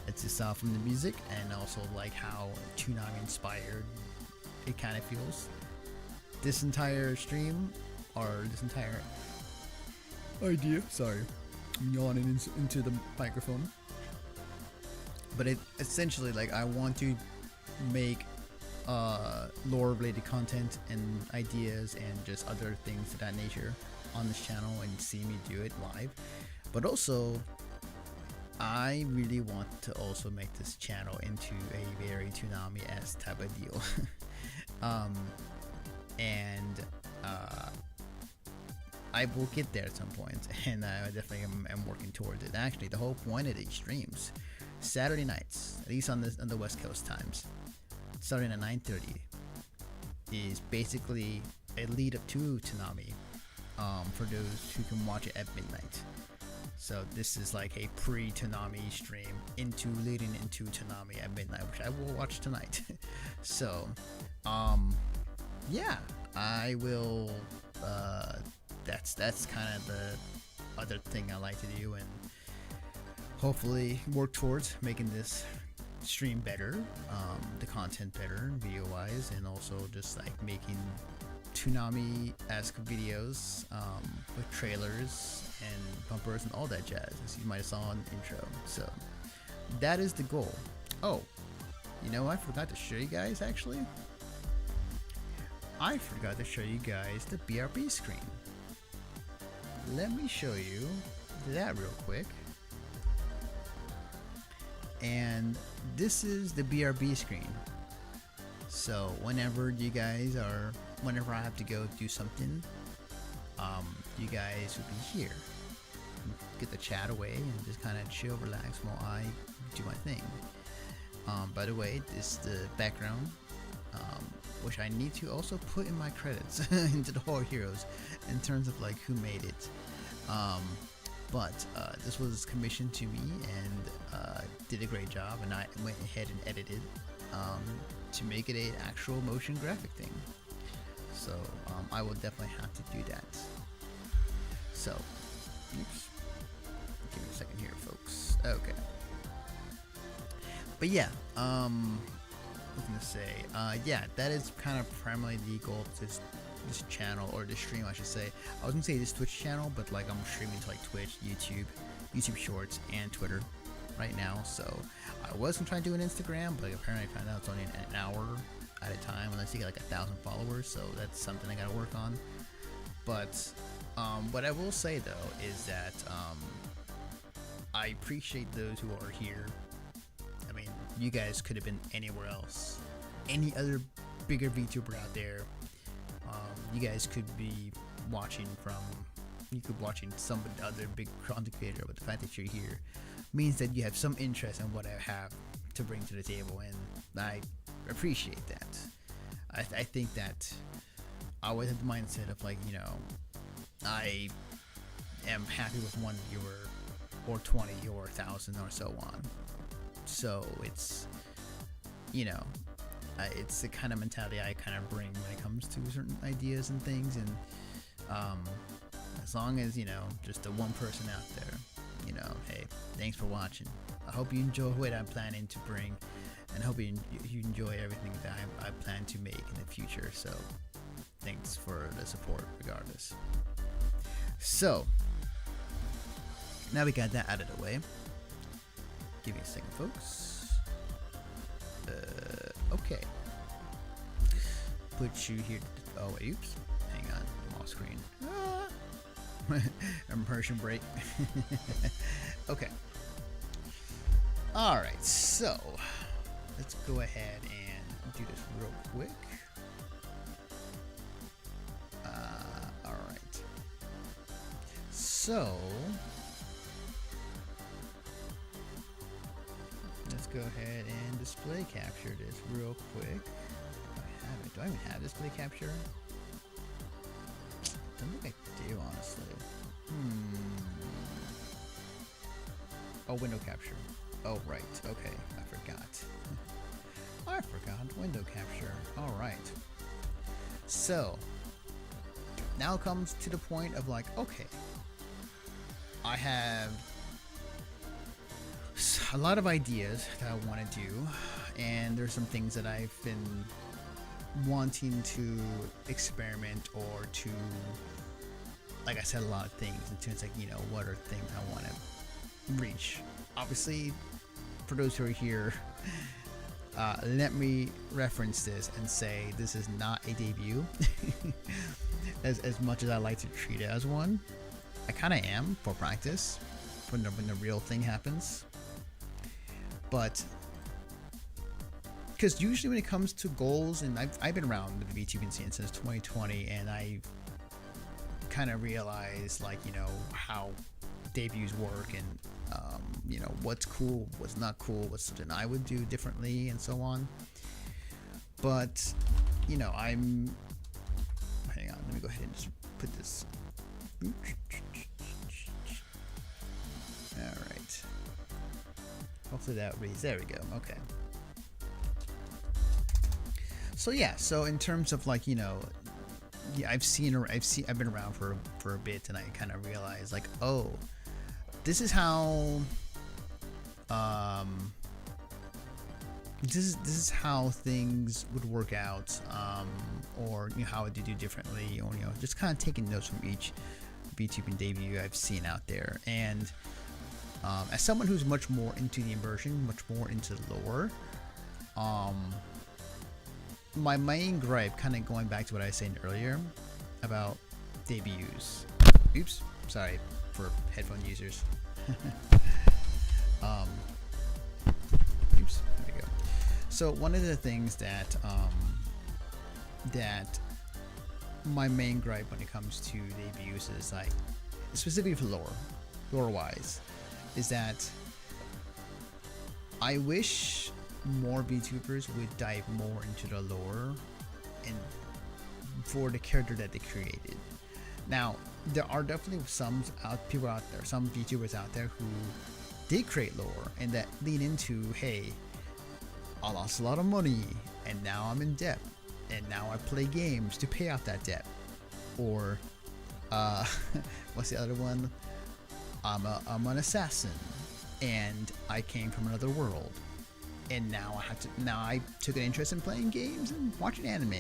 Speaker 9: It's just from the music, and also like how Toonami inspired it kind of feels. This entire stream, or this entire idea, sorry, I'm yawning into the microphone. But it essentially, like, I want to make lore related content and ideas and just other things of that nature on this channel, and see me do it live. But also, I really want to also make this channel into a very Toonami-esque type of deal. I will get there at some point, and I definitely am working towards it. Actually, the whole point of these streams, Saturday nights, at least on the West Coast times, starting at 9:30, is basically a lead up to Toonami, for those who can watch it at midnight. So this is like a pre-Toonami stream leading into Toonami at midnight, which I will watch tonight. So, yeah, I will. That's kind of the other thing I like to do, and hopefully work towards making this stream better, the content better video wise, and also just like making Toonami-esque videos with trailers and bumpers and all that jazz, as you might have saw in the intro. So that is the goal. Oh, I forgot to show you guys, actually. I forgot to show you guys the BRB screen. Let me show you that real quick. And this is the BRB screen. So whenever I have to go do something, you guys will be here. Get the chat away and just kind of chill, relax while I do my thing. By the way, this is the background, which I need to also put in my credits into the Horror Heroes in terms of like who made it. But this was commissioned to me, and did a great job, and I went ahead and edited to make it an actual motion graphic thing. So I will definitely have to do that. So, oops. Give me a second here, folks. Okay. But yeah, I was gonna say, yeah, that is kind of primarily the goal of this channel, or this stream, I should say. I was gonna say this Twitch channel, but like I'm streaming to like Twitch, YouTube Shorts, and Twitter right now. So I was gonna try to do an Instagram, but apparently I found out it's only an hour at a time unless you get like 1,000 followers. So that's something I gotta work on. But what I will say though is that I appreciate those who are here. I mean, you guys could have been anywhere else, any other bigger VTuber out there. You guys could be watching some other big content creator, but the fact that you're here means that you have some interest in what I have to bring to the table, and I appreciate that. I think that I always have the mindset of like, I am happy with 1 viewer or 20 or 1,000 or so on. So it's, it's the kind of mentality I kind of bring when it comes to certain ideas and things. And as long as, just the one person out there, hey, thanks for watching. I hope you enjoy what I'm planning to bring, and hope you enjoy everything that I plan to make in the future. So thanks for the support regardless. So now we got that out of the way. Give me a second, folks. Okay. Put you here. Oh, oops. Hang on. Off screen. Immersion break. Okay. Alright, so let's go ahead and do this real quick. Alright. So let's go ahead and display capture this real quick. Do I even have display capture? Don't think I do, honestly. Oh, window capture. Oh, right. Okay, I forgot. I forgot window capture. All right. So now it comes to the point of like, okay, I have a lot of ideas that I want to do, and there's some things that I've been wanting to experiment or to, like I said, a lot of things in terms of, you know, what are things I want to reach. Obviously, for those who are here, let me reference this and say this is not a debut. as much as I like to treat it as one, I kind of am for practice when the real thing happens. But because usually when it comes to goals, and I've been around the VTubing scene since 2020, and I kind of realized, like, you know, how debuts work, and you know, what's cool, what's not cool, what's something I would do differently, and so on. But you know, hang on, let me go ahead and just put this. All right. Hopefully that reads. There we go. Okay. So yeah. So in terms of, like, you know, yeah, I've been around for a bit, and I kind of realized, like, oh, this is how. This is how things would work out, or, you know, how would you do differently, or, you know, just kind of taking notes from each VTubing debut I've seen out there. And as someone who's much more into the immersion, much more into the lore, my main gripe, kind of going back to what I was saying earlier about debuts. Oops, sorry for headphone users. Oops, there we go. So one of the things that that my main gripe when it comes to debuts is, like, specifically for lore wise, is that I wish more VTubers would dive more into the lore and for the character that they created. Now, there are definitely some VTubers out there who did create lore and that lean into, hey, I lost a lot of money and now I'm in debt and now I play games to pay off that debt. Or what's the other one? I'm an assassin and I came from another world, and now I took an interest in playing games and watching anime.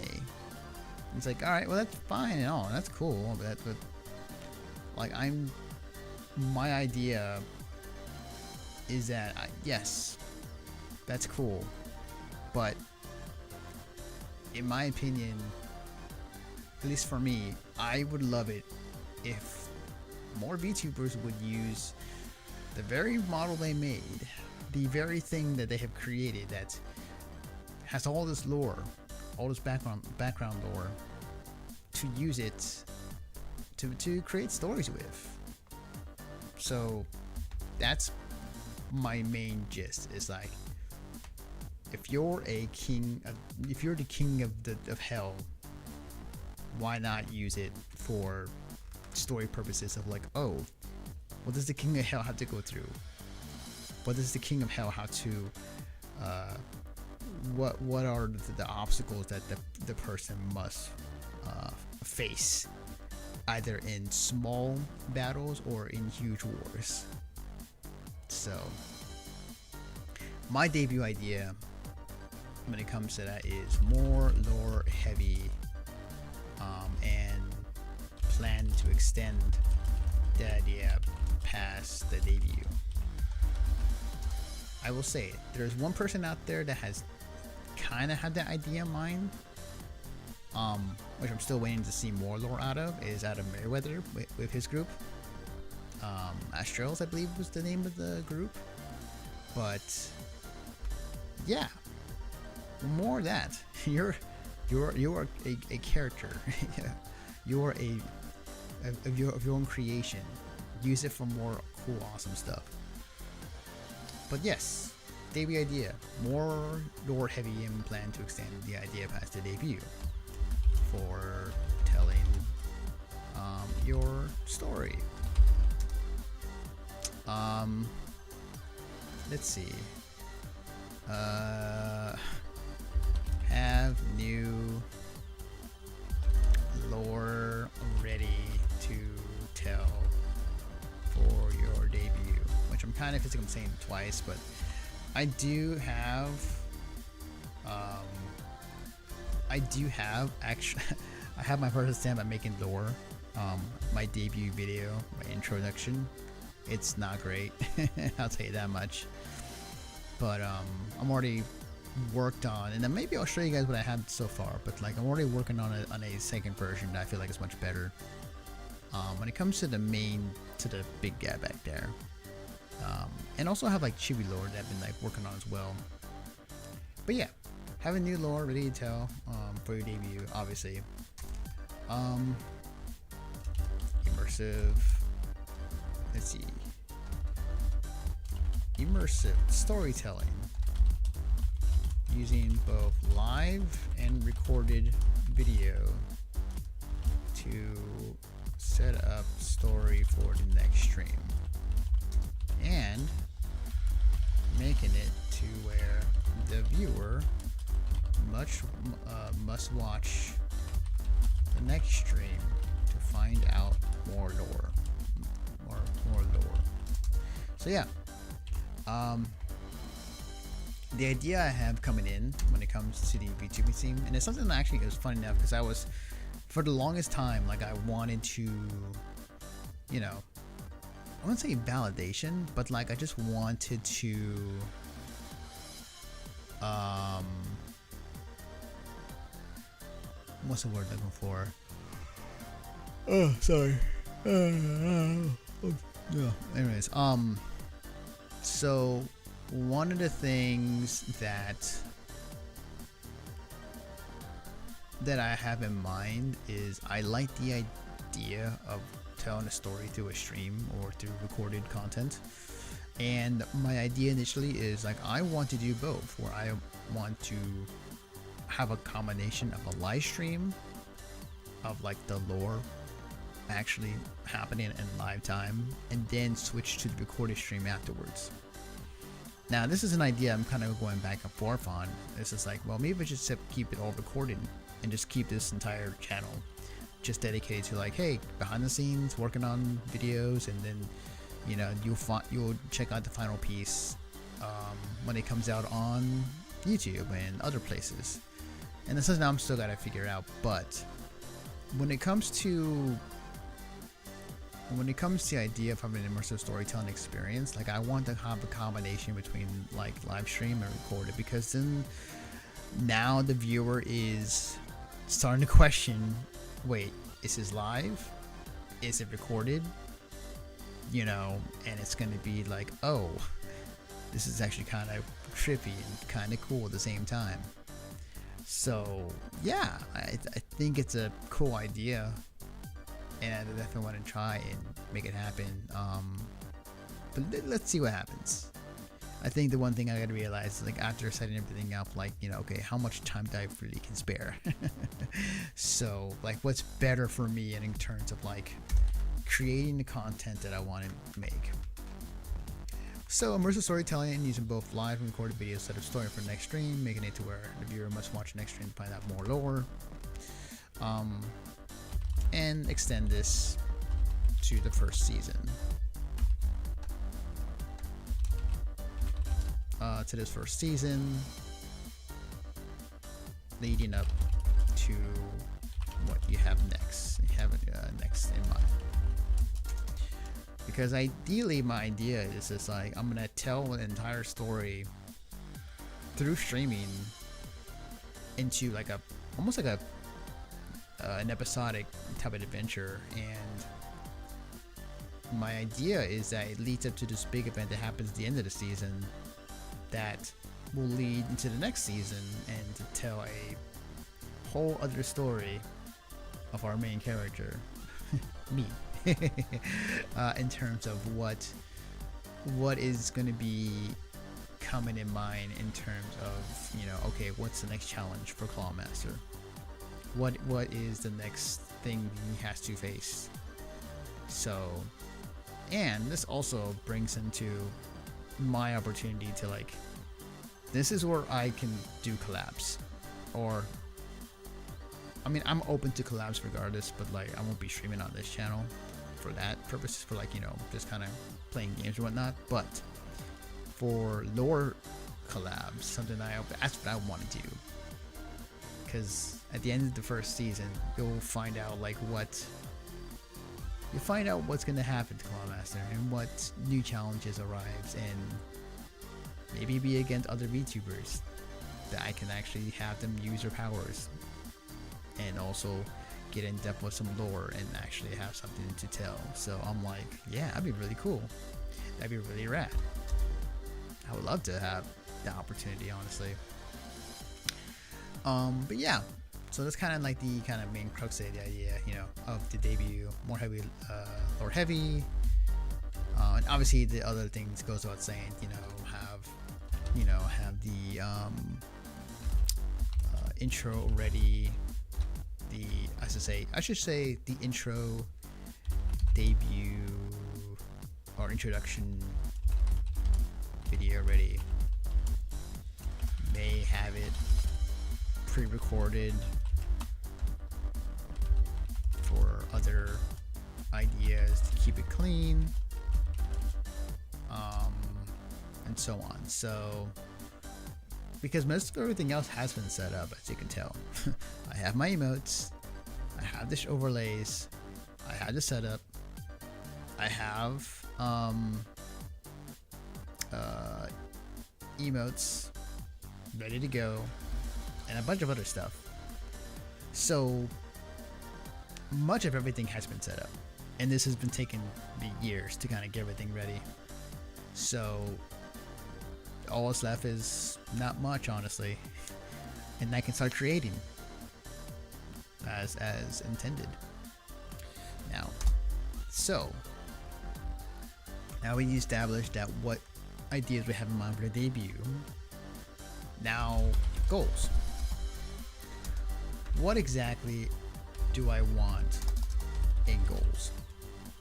Speaker 9: It's like, all right, well, that's fine and all, that's cool, but like, my idea is that yes, that's cool, but in my opinion, at least for me, I would love it if more VTubers would use the very model they made, the very thing that they have created that has all this lore, all this background lore, to use it to create stories with. So that's my main gist, is like, if you're the king of hell, why not use it for story purposes of, like, oh, what does the king of hell have to go through? What does the king of hell have to what are the obstacles that the person must face, either in small battles or in huge wars? So my debut idea when it comes to that is more lore heavy, and plan to extend the idea past the debut. I will say, there's one person out there that has kind of had that idea in mind, which I'm still waiting to see more lore out of, is out of Meriwether with his group. Astrals, I believe, was the name of the group. But yeah, more of that. You're a character. You're of your own creation. use it for more cool, awesome stuff. But yes, debut idea, more lore heavy, and plan to extend the idea past the debut for telling your story. Let's see. Have new lore ready to tell for your debut, which I'm kind of saying it twice, but I do have actually I have my first attempt at making lore. My debut video, my introduction, it's not great. I'll tell you that much. But I'm already worked on, and then maybe I'll show you guys what I have so far. But like, I'm already working on a second version that I feel like is much better. When it comes to the big guy back there, and also have like chibi lore that I've been like working on as well. But yeah, have a new lore ready to tell for your debut, obviously. Immersive. Let's see. Immersive storytelling using both live and recorded video to set up story for the next stream, and making it to where the viewer must watch the next stream to find out more lore. More lore. So yeah. The idea I have coming in when it comes to the VTuber theme, and it's something that actually is funny enough, because I was, for the longest time, like, I wanted to, you know, I wouldn't say validation, but like I just wanted to what's the word I'm looking for? Oh, sorry. Yeah. Anyways, so one of the things that I have in mind is I like the idea of telling a story through a stream or through recorded content. And my idea initially is like, I want to do both, where I want to have a combination of a live stream of like the lore actually happening in live time, and then switch to the recorded stream afterwards. Now this is an idea I'm kind of going back and forth on. This is like, well, maybe I should keep it all recorded and just keep this entire channel just dedicated to like, hey, behind the scenes working on videos, and then, you know, you'll check out the final piece when it comes out on YouTube and other places. And this is now I'm still gotta figure out. But when it comes to the idea of having an immersive storytelling experience, like, I want to have a combination between like live stream and recorded, because then now the viewer is starting to question, wait, is this live? Is it recorded? You know, and it's going to be like, oh, this is actually kind of trippy and kind of cool at the same time. So yeah, I think it's a cool idea, and I definitely want to try and make it happen. But let's see what happens. I think the one thing I gotta realize is, like, after setting everything up, like, you know, okay, how much time do I really can spare? So like, what's better for me in terms of like creating the content that I want to make. So immersive storytelling and using both live and recorded videos set up story for the next stream, making it to where the viewer must watch the next stream to find out more lore. And extend this to the first season. To this first season, leading up to what you have next. You have next in mind. Because ideally, my idea is just like, I'm gonna tell an entire story through streaming into like almost like an episodic type of adventure. And my idea is that it leads up to this big event that happens at the end of the season that will lead into the next season, and to tell a whole other story of our main character, me. in terms of what is going to be coming in mind in terms of, you know, okay, what's the next challenge for Clawmaster? What is the next thing he has to face? So, and this also brings into my opportunity to, like, this is where I can do collabs, or I mean, I'm open to collabs regardless, but like I won't be streaming on this channel for that purpose, for like, you know, just kind of playing games or whatnot. But for lore collabs, something that's what I want to do, because at the end of the first season, you'll find out like what's going to happen to Clawmaster and what new challenges arrives, and maybe be against other VTubers that I can actually have them use their powers, and also get in depth with some lore and actually have something to tell. So I'm like, yeah, that'd be really cool. That'd be really rad. I would love to have that opportunity, honestly. But yeah, so that's kind of like the kind of main crux of the idea, you know, of the debut. More heavy, lore heavy, and obviously the other things goes without saying, you know, have the intro ready. I should say the intro, debut, or introduction video ready. May have it pre-recorded for other ideas to keep it clean, and so on. So, because most of everything else has been set up, as you can tell. I have my emotes, I have the overlays, I have the setup, I have emotes ready to go, and a bunch of other stuff. So much of everything has been set up, and this has been taking me years to kind of get everything ready. So all that's left is not much, honestly, and I can start creating as intended. Now we established that what ideas we have in mind for the debut. Now, goals. What exactly do I want in goals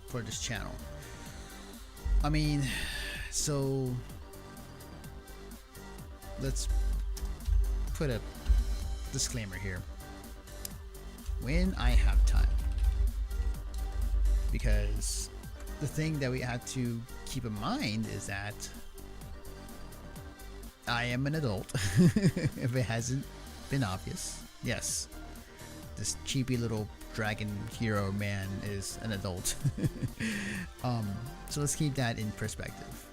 Speaker 9: for this channel? I mean, so let's put a disclaimer here. When I have time, because the thing that we have to keep in mind is that I am an adult. If it hasn't been obvious, yes, this cheapy little dragon hero man is an adult. So let's keep that in perspective,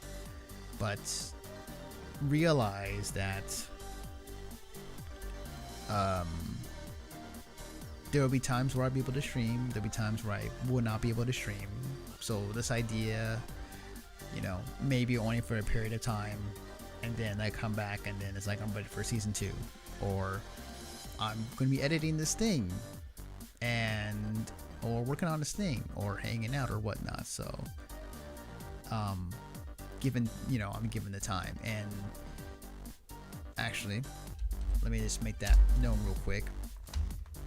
Speaker 9: but realize that there will be times where I'll be able to stream, there'll be times where I will not be able to stream. So this idea, you know, maybe only for a period of time, and then I come back and then it's like I'm ready for season 2, or I'm going to be editing this thing or working on this thing, or hanging out or whatnot. So given, you know, I'm given the time. And actually, let me just make that known real quick.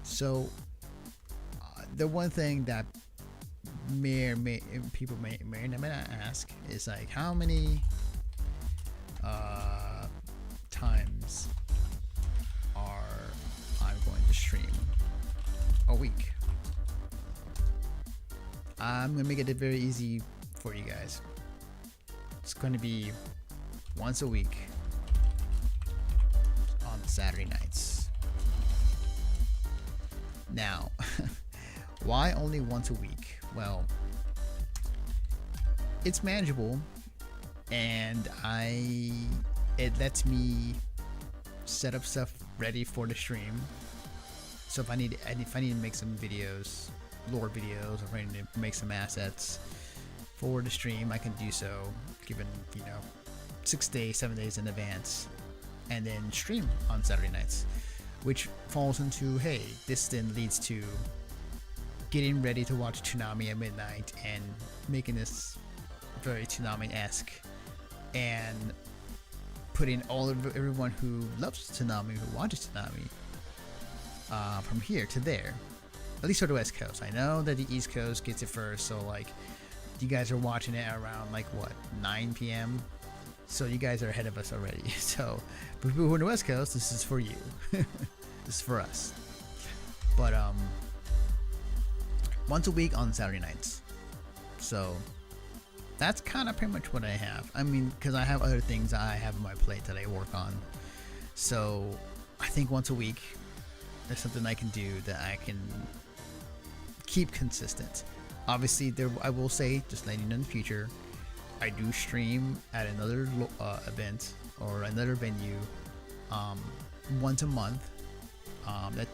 Speaker 9: So the one thing that people may not ask is like, how many times are I going to stream a week? I'm gonna make it very easy for you guys. It's going to be once a week on Saturday nights. Now, why only once a week? Well, it's manageable, and it lets me set up stuff ready for the stream. So if I need to make some videos, lore videos, or if I need to make some assets for the stream, I can do so, given, you know, 6 days, 7 days in advance, and then stream on Saturday nights, which falls into, hey, this then leads to getting ready to watch Toonami at midnight and making this very Toonami-esque, and putting everyone who loves Toonami, who watches Toonami, from here to there, at least for the West Coast. I know that the East Coast gets it first, so like you guys are watching it around like what, 9 p.m. So you guys are ahead of us already. So for people who are on the West Coast, this is for you. This is for us. But once a week on Saturday nights. So that's kind of pretty much what I have. I mean, because I have other things I have on my plate that I work on. So I think once a week there's something I can do that I can keep consistent. Obviously, I will say, just letting you know in the future, I do stream at another event or another venue once a month.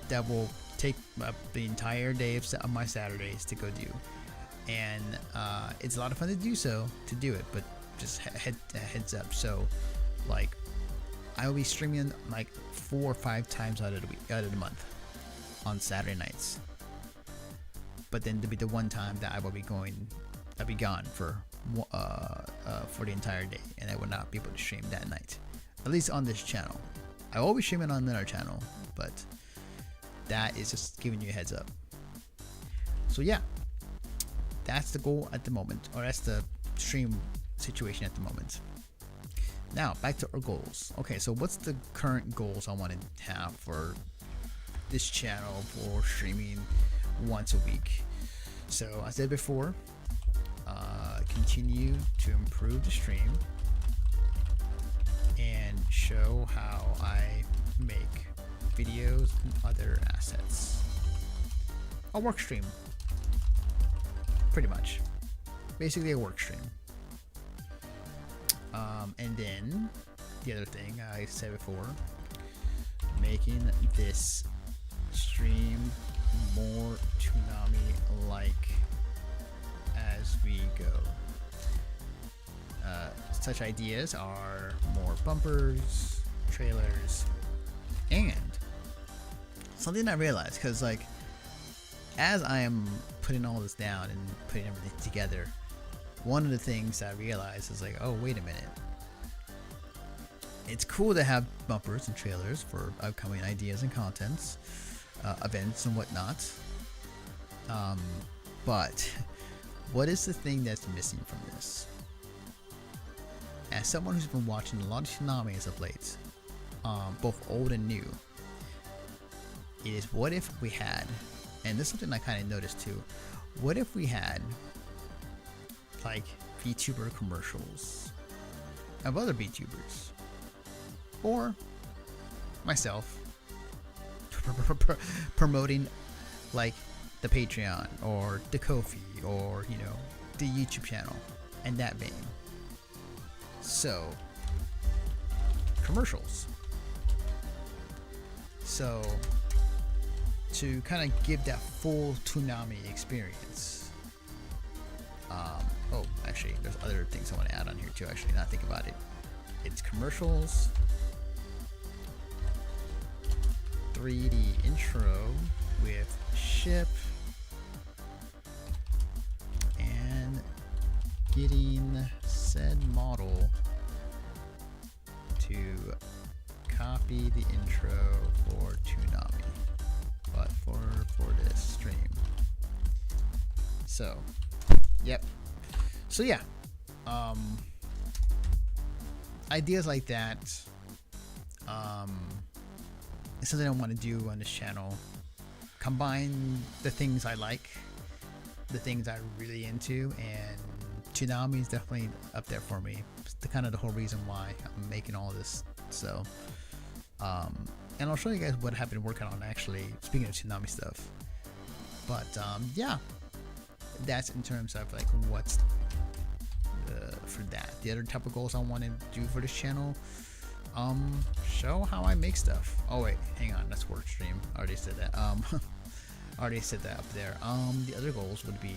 Speaker 9: That will take the entire day of my Saturdays to go do, and it's a lot of fun to do it. But just heads up. So, like, I will be streaming like 4 or 5 times out of the month on Saturday nights. But then to be the one time that I'll be gone for the entire day, and I will not be able to stream that night, at least on this channel. I will be streaming on another channel, but that is just giving you a heads up. So yeah, that's the goal at the moment, or that's the stream situation at the moment. Now back to our goals. Okay, so what's the current goals I want to have for this channel for streaming once a week? So I said before, continue to improve the stream and show how I make videos and other assets. A work stream, pretty much, basically a work stream. And then the other thing I said before, making this stream more Toonami-like as we go. Such ideas are more bumpers, trailers, and something I realized, because like as I am putting all this down and putting everything together, one of the things I realized is like, oh wait a minute, it's cool to have bumpers and trailers for upcoming ideas and contents, events and whatnot, but what is the thing that's missing from this? As someone who's been watching a lot of Toonami as of late, both old and new, is what if we had, and this is something I kind of noticed too, what if we had like VTuber commercials of other VTubers, or myself promoting like the Patreon or the Ko-fi or, you know, the YouTube channel and that vein. So commercials. So to kind of give that full Toonami experience. Oh, actually, there's other things I want to add on here too. Actually, now think about it. It's commercials, 3D intro with ship, and getting said model to copy the intro for Toonami, but for this stream. So, yep. So yeah, ideas like that. It's something I want to do on this channel. Combine the things I like, the things I'm really into, and Toonami is definitely up there for me. It's the whole reason why I'm making all this. So, and I'll show you guys what I've been working on actually, speaking of Toonami stuff. But yeah, that's in terms of like what's for that. The other type of goals I want to do for this channel, show how I make stuff. Oh wait, hang on, that's work stream. I already said that. Already said that up there. The other goals would be,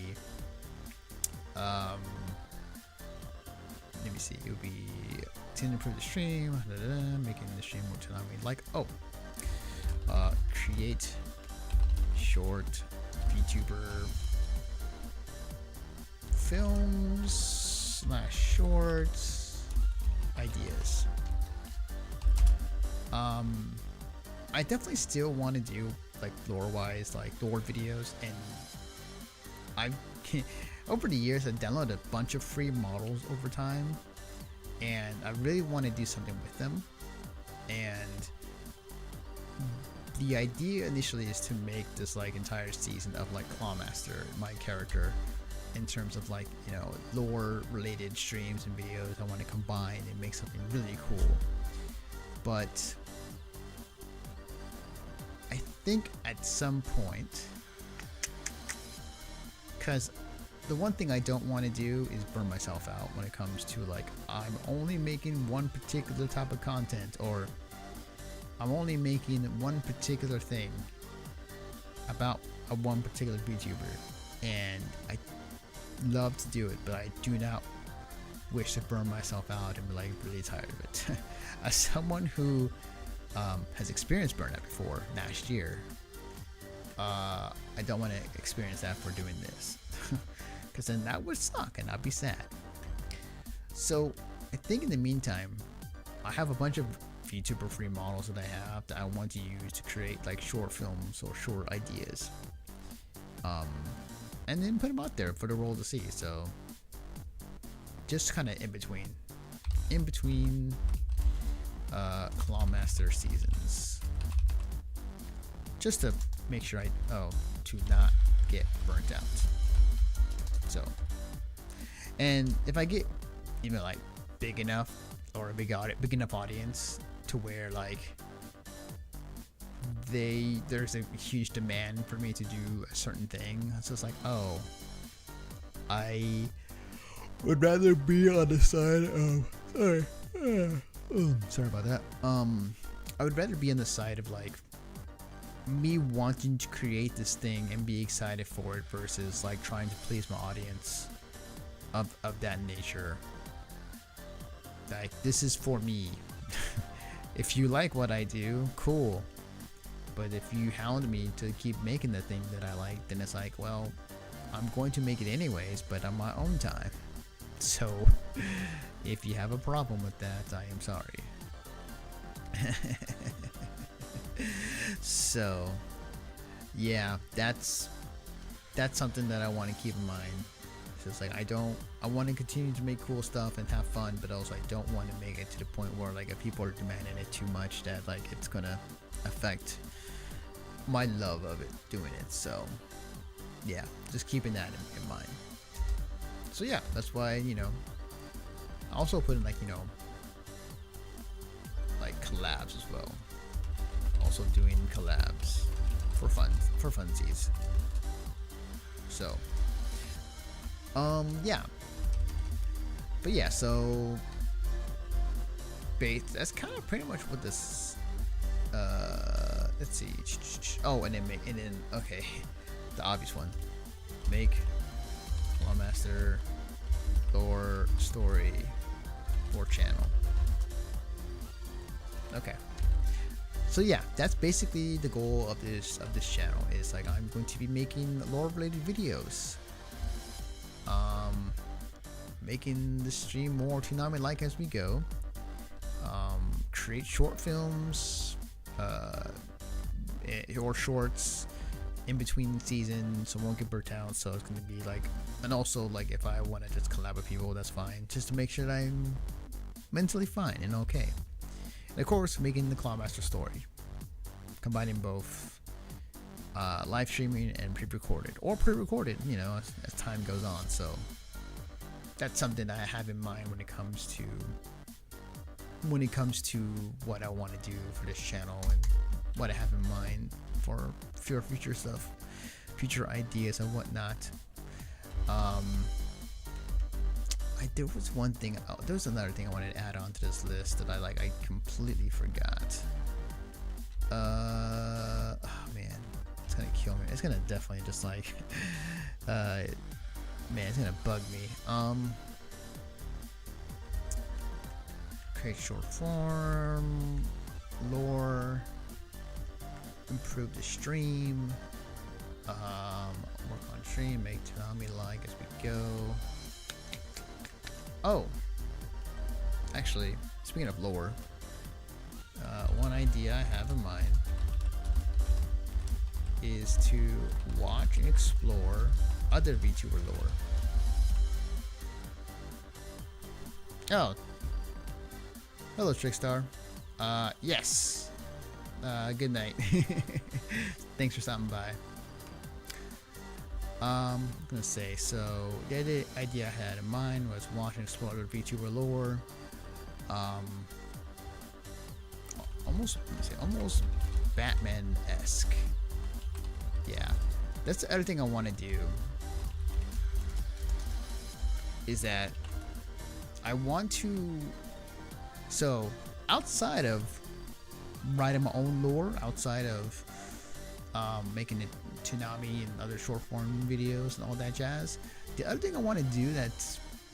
Speaker 9: let me see, it would be to improve the stream, making the stream more Toonami like. Oh, create short VTuber films / shorts ideas. I definitely still want to do like lore-wise, like lore videos, and I've over the years I've downloaded a bunch of free models over time, and I really want to do something with them. And the idea initially is to make this like entire season of like Clawmaster, my character, in terms of like, you know, lore related streams and videos. I want to combine and make something really cool. But I think at some point, because the one thing I don't want to do is burn myself out when it comes to like, I'm only making one particular type of content, or I'm only making one particular thing about a one particular VTuber, and I love to do it, but I do not wish to burn myself out and be like really tired of it. As someone who has experienced burnout before last year, I don't want to experience that for doing this, because then that would suck and I'd be sad. So I think in the meantime, I have a bunch of VTuber free models that I have that I want to use to create like short films or short ideas, and then put them out there for the world to see. So just kind of in between Clawmaster seasons, just to make sure to not get burnt out. So, and if I get even like big enough, or a big enough audience to where like there's a huge demand for me to do a certain thing, it's just like, oh, I would rather be on the side of sorry about that. I would rather be on the side of like me wanting to create this thing and be excited for it versus like trying to please my audience of that nature. Like, this is for me. If you like what I do, cool. But if you hound me to keep making the thing that I like, then it's like, well, I'm going to make it anyways, but on my own time. So, if you have a problem with that, I am sorry. So, yeah, that's something that I want to keep in mind. It's like, I want to continue to make cool stuff and have fun, but also I don't want to make it to the point where like if people are demanding it too much that like it's gonna affect my love of it doing it. So yeah, just keeping that in mind. So yeah, that's why, you know, I also put in like, you know, like collabs as well. Also doing collabs for funsies. So yeah, but yeah, so that's kind of pretty much what this let's see. Oh, and then okay, the obvious one, make Clawmaster lore story for channel. Okay, so yeah, that's basically the goal of this channel. Is like, I'm going to be making lore related videos, making the stream more Toonami like as we go, create short films or shorts in between seasons, so I won't get burnt out. So it's going to be like, and also like if I want to just collab with people, that's fine, just to make sure that I'm mentally fine and okay. And of course, making the Clawmaster story, combining both live streaming and pre-recorded, you know, as time goes on. So that's something that I have in mind when it comes to what I want to do for this channel and what I have in mind for future stuff, future ideas and whatnot. There was another thing I wanted to add on to this list that I completely forgot. Oh man, it's gonna kill me. It's gonna definitely just like man, it's gonna bug me. Create short form, lore, improve the stream. Work on stream, make Toonami like as we go. Oh, actually, speaking of lore, one idea I have in mind is to watch and explore other VTuber lore. Oh, hello Trickstar. Yes. Good night. Thanks for stopping by. I'm gonna say, so the idea I had in mind was watch and explore other VTuber lore. Almost Batman-esque. Yeah, that's the other thing I want to do. Is that I want to, so outside of writing my own lore, outside of making it Toonami and other short form videos and all that jazz, the other thing I want to do that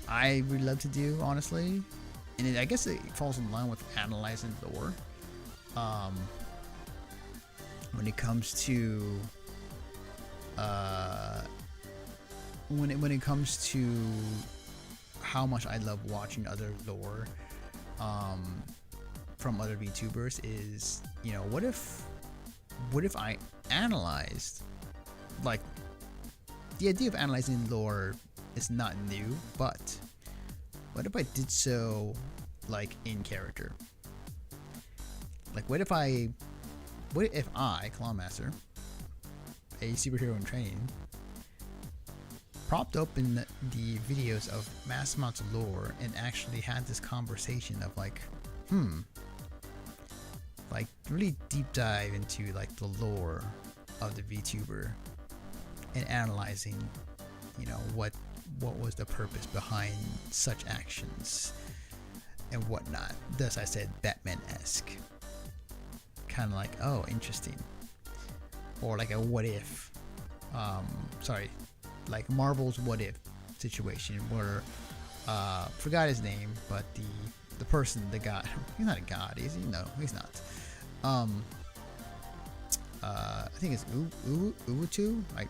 Speaker 9: I really love to do, honestly, and I guess it falls in line with analyzing lore, when it comes to when it comes to how much I love watching other lore from other VTubers is, you know, what if I analyzed, like, the idea of analyzing lore is not new, but what if I did so like in character? Like, what if I, Clawmaster, a superhero in training, propped open the videos of mass amounts of lore and actually had this conversation of like, like really deep dive into like the lore of the VTuber and analyzing, you know, what was the purpose behind such actions and whatnot. Thus I said Batman-esque. Kind of like, oh, interesting. Or like a what if, like Marvel's what if situation where, forgot his name, but the person, the god, he's not a god, is he? No, he's not. I think it's Utu, like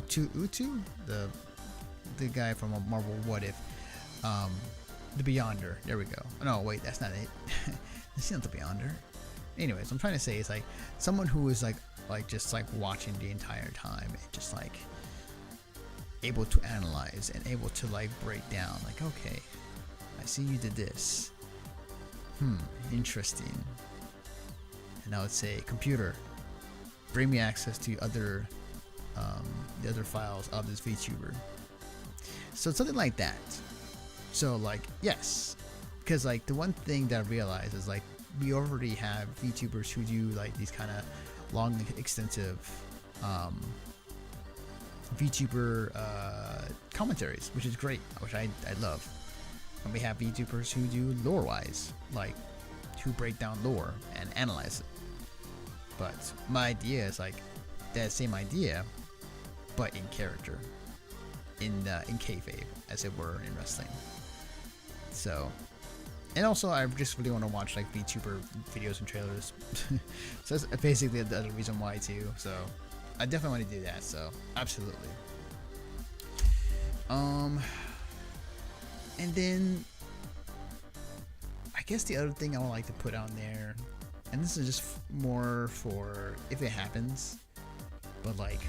Speaker 9: Utu, the guy from Marvel What If, the Beyonder. There we go. No, wait, that's not it. That's not the Beyonder. Anyways, I'm trying to say is like someone who is like just like watching the entire time and just like able to analyze and able to like break down, like, okay, I see you did this. Interesting. And I would say, computer, bring me access to other the other files of this VTuber. So something like that. So like, yes, because like the one thing that I realized is like we already have VTubers who do like these kind of long, extensive VTuber commentaries, which is great, which I love. And we have VTubers who do lore-wise, like who break down lore and analyze it. But my idea is like that same idea, but in character, in kayfabe, as it were, in wrestling. So, and also I just really want to watch like VTuber videos and trailers. So that's basically the other reason why too. So I definitely want to do that. So absolutely. And then I guess the other thing I would like to put on there, and this is just more for if it happens, but like,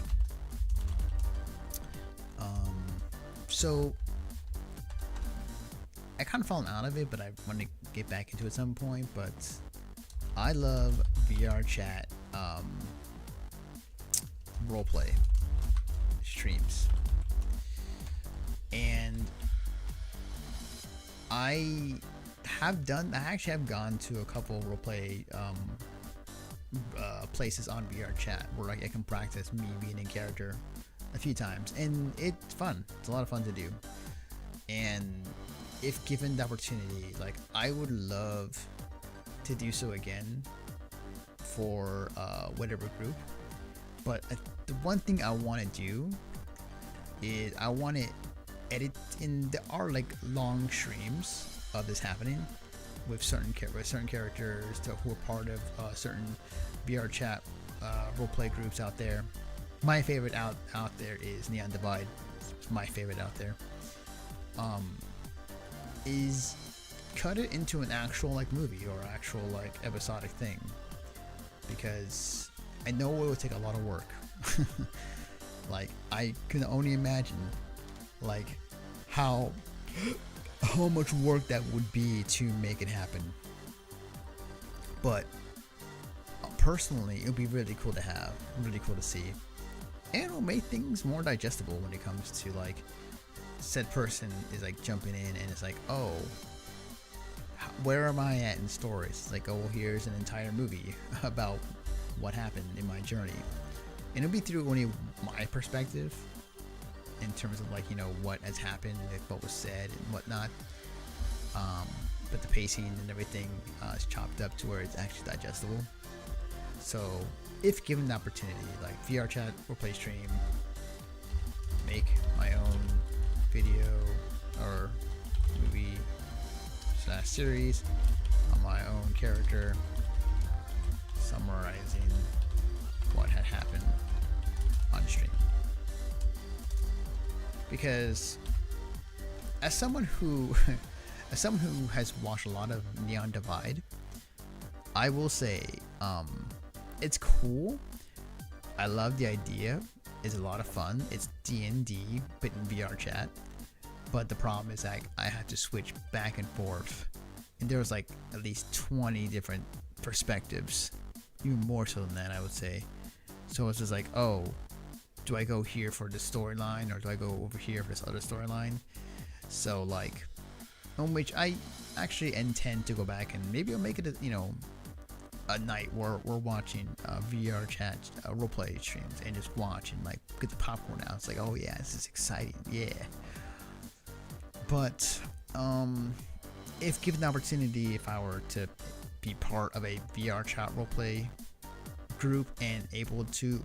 Speaker 9: so I kind of fallen out of it, but I want to get back into it at some point. But I love VR chat roleplay streams, and I actually have gone to a couple roleplay places on VR chat where like I can practice me being in character a few times, and it's fun. It's a lot of fun to do. And if given the opportunity, like I would love to do so again for whatever group. But the one thing I want to do is I want to edit in. There are like long streams of this happening with certain characters who are part of certain VR chat roleplay groups out there, my favorite out there is Neon Divide. It's my favorite out there. Is cut it into an actual like movie or actual like episodic thing, because I know it would take a lot of work. Like I can only imagine like how much work that would be to make it happen. But personally, it would be really cool to have, really cool to see, and it'll make things more digestible when it comes to like said person is like jumping in and it's like, oh, where am I at in stories? It's like, oh, here's an entire movie about what happened in my journey, and it'll be through only my perspective in terms of like, you know, what has happened, like what was said and whatnot. But the pacing and everything is chopped up to where it's actually digestible. So if given the opportunity, like VR chat or play stream, make my own video or movie / series on my own character, summarizing what had happened on stream. Because as someone who has watched a lot of Neon Divide, I will say it's cool. I love the idea. It's a lot of fun. It's D&D but in VR chat. But the problem is like I have to switch back and forth, and there was like at least 20 different perspectives, even more so than that, I would say. So it's just like, oh, do I go here for this storyline or do I go over here for this other storyline? So like, which I actually intend to go back and maybe I'll make it a, you know, a night where we're watching VR chat roleplay streams and just watch and like get the popcorn out. It's like, oh yeah, this is exciting, yeah. But if given the opportunity, if I were to be part of a VR chat roleplay group and able to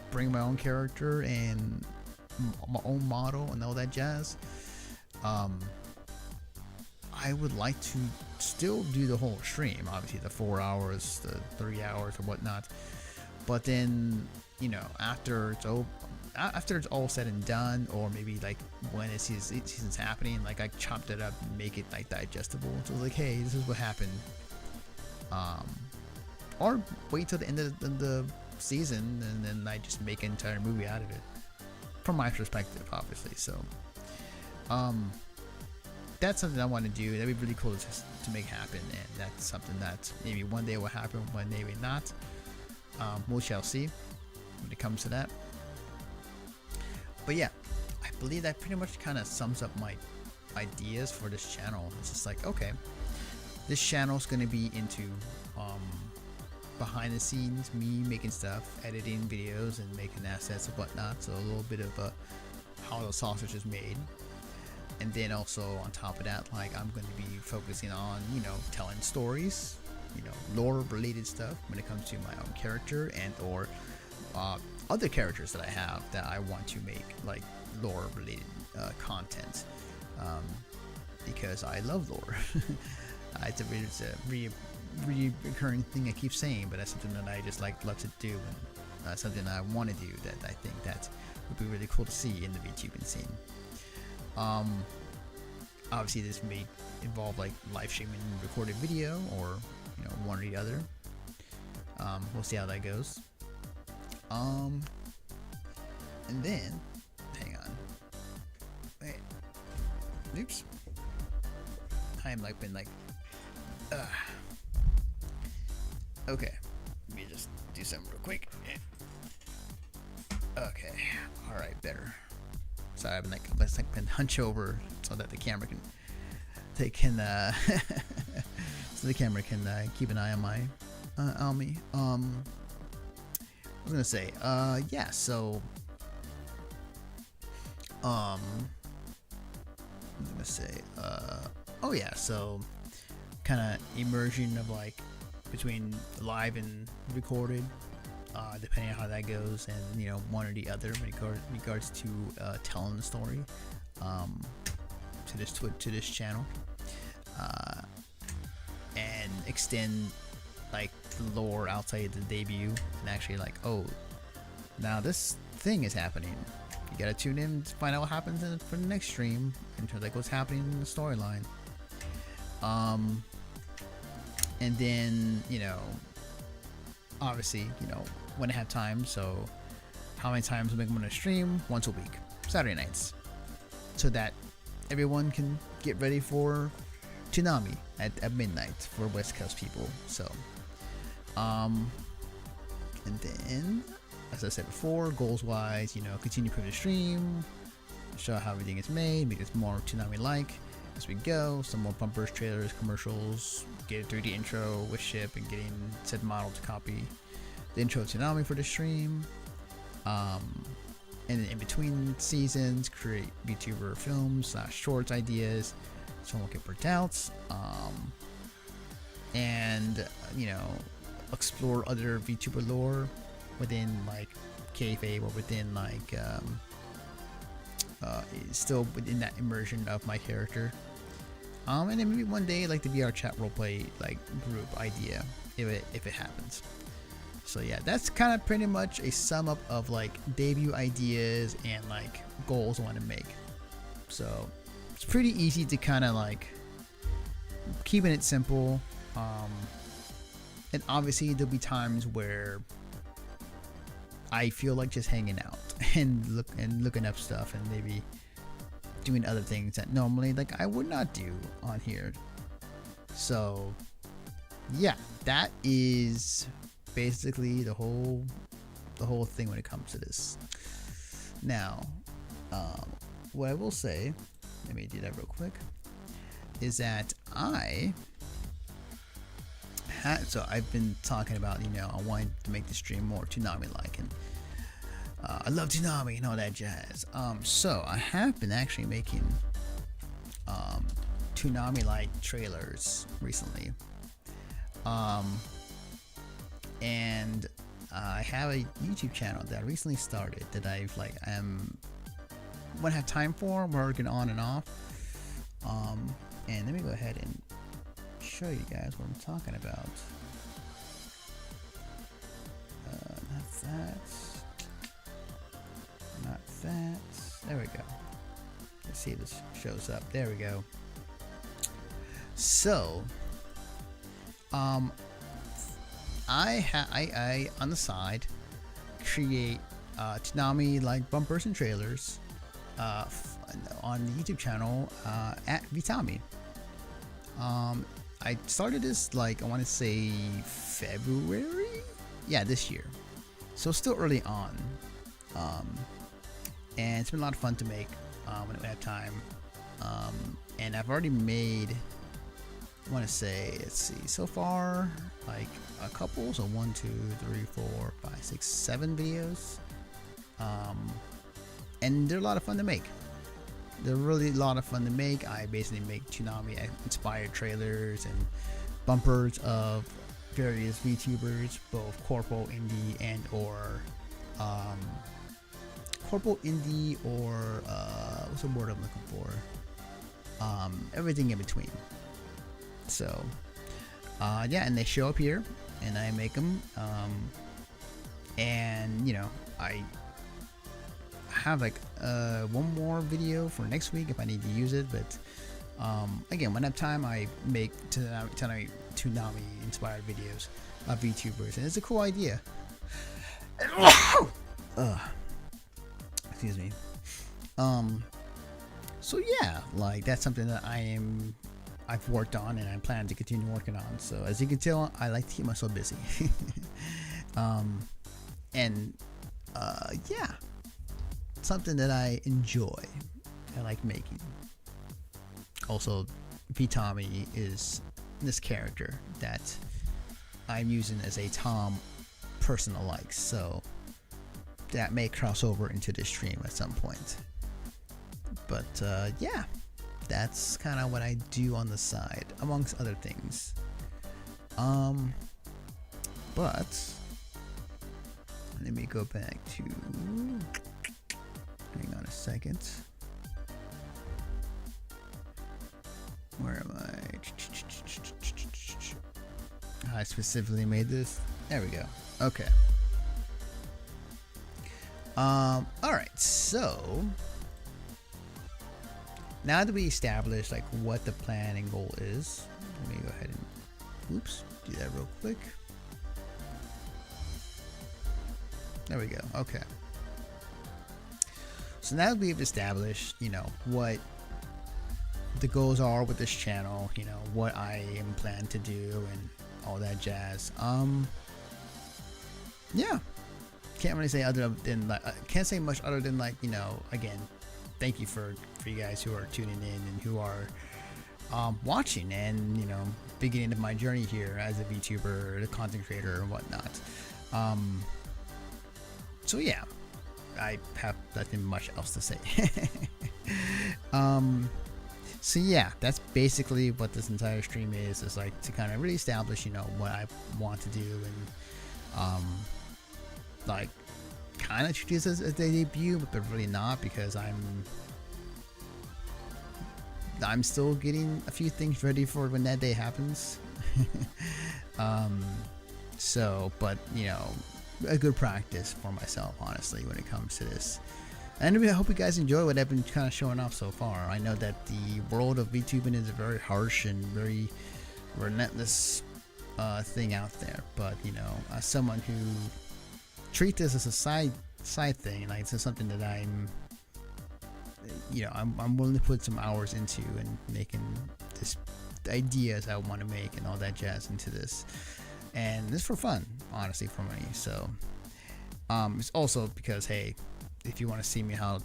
Speaker 9: bring my own character and my own model and all that jazz, I would like to still do the whole stream, obviously the 4 hours, the 3 hours or whatnot, but then, you know, after it's all said and done, or maybe like when it's season's happening, like I chopped it up and make it like digestible. So it's like, hey, this is what happened. Or wait till the end of the season and then I just make an entire movie out of it. From my perspective, obviously. So, that's something I want to do. That'd be really cool to make happen, and that's something that maybe one day will happen, one day may not. We shall see when it comes to that. But yeah, I believe that pretty much kind of sums up my ideas for this channel. It's just like, okay, this channel is going to be into behind the scenes, me making stuff, editing videos and making assets and whatnot. So a little bit of how the sausage is made. And then also on top of that, like I'm going to be focusing on, you know, telling stories, you know, lore related stuff when it comes to my own character and or other characters that I have that I want to make like lore related content, because I love lore. It's a recurring thing I keep saying, but that's something that I just like love to do, and something I want to do that I think that would be really cool to see in the VTubing scene. Obviously this may involve like live streaming recorded video or, you know, one or the other. We'll see how that goes. And then hang on, wait, oops, I'm like been like okay, let me just do something real quick. Okay, all right, better. Sorry, I've been like, let's like been hunch over so that the camera can, so the camera can keep an eye on my, on me. I was gonna say, yeah. So, I was gonna say, oh yeah. So, kind of immersion of like between live and recorded. Depending on how that goes, and you know, one or the other when regards to telling the story to this channel, and extend like the lore outside the debut, and actually like, oh, now this thing is happening. You gotta tune in to find out what happens for the next stream in terms of like what's happening in the storyline. And then, you know, obviously, you know, when I have time. So how many times am I going to stream? Once a week, Saturday nights, so that everyone can get ready for Toonami at midnight for West Coast people. So, and then, as I said before, goals wise, you know, continue to the stream, show how everything is made, make it more Toonami like as we go. Some more bumpers, trailers, commercials, get it through the intro with Ship and getting said model to copy the intro to Toonami for the stream. And then in between seasons, create VTuber films / shorts ideas so I won't get burnt out. And you know, explore other VTuber lore within like kayfabe or within like still within that immersion of my character. And then maybe one day like the VR chat roleplay like group idea if it happens. So yeah, that's kind of pretty much a sum up of like debut ideas and like goals I want to make. So it's pretty easy to kind of like keeping it simple. And obviously there'll be times where I feel like just hanging out and looking up stuff and maybe doing other things that normally like I would not do on here. So yeah, that is basically the whole thing when it comes to this. Now, what I will say, let me do that real quick, is that so I've been talking about, you know, I wanted to make the stream more Toonami like, and I love Toonami and all that jazz. So I have been actually making Toonami like trailers recently. And I have a YouTube channel that I recently started that I've like when I have time for, I'm working on and off. And let me go ahead and show you guys what I'm talking about. Not that. There we go. Let's see if this shows up. There we go. So, I on the side create Toonami like bumpers and trailers on the YouTube channel at Vitami. I started this like I want to say February, yeah, this year. So still early on, and it's been a lot of fun to make when I have time. And I've already made, I want to say, let's see, so far like a couple, so 1, 2, 3, 4, 5, 6, 7 videos, and they're a lot of fun to make. They're really a lot of fun to make. I basically make Toonami inspired trailers and bumpers of various VTubers, both corpo, indie, and or corpo, indie, or what's the word I'm looking for? Everything in between. So yeah, and they show up here and I make them, and you know, I have like one more video for next week if I need to use it, but again, when I have time, I make Toonami inspired videos of VTubers, and it's a cool idea. Excuse me. So yeah, like that's something that I've worked on and I plan to continue working on. So as you can tell, I like to keep myself busy. And yeah, something that I enjoy. I like making. Also, Vitami is this character that I'm using as a Tom personal like, so that may cross over into the stream at some point. But yeah, that's kind of what I do on the side, amongst other things. But let me go back to, hang on a second. Where am I? I specifically made this. There we go. Okay. All right, so now that we established like what the plan and goal is, let me go ahead and do that real quick. There we go. Okay. So now that we've established, what the goals are with this channel, what I am planning to do and all that jazz. Yeah. Can't really say other than can't say much other than again, thank you for you guys who are tuning in and who are watching and beginning of my journey here as a VTuber, a content creator and whatnot. So yeah, I have nothing much else to say. So yeah, that's basically what this entire stream is like to kind of really establish what I want to do and like kind of treat this as a debut, but really not, because I'm still getting a few things ready for when that day happens. So but a good practice for myself, honestly, when it comes to this. And I hope you guys enjoy what I've been kind of showing off so far. I know that the world of VTubing is a very harsh and very relentless thing out there, but as someone who treat this as a side thing, like it's something that I'm willing to put some hours into and making this ideas I want to make and all that jazz into this, and it's for fun, honestly, for me. So it's also because, hey, if you want to see me how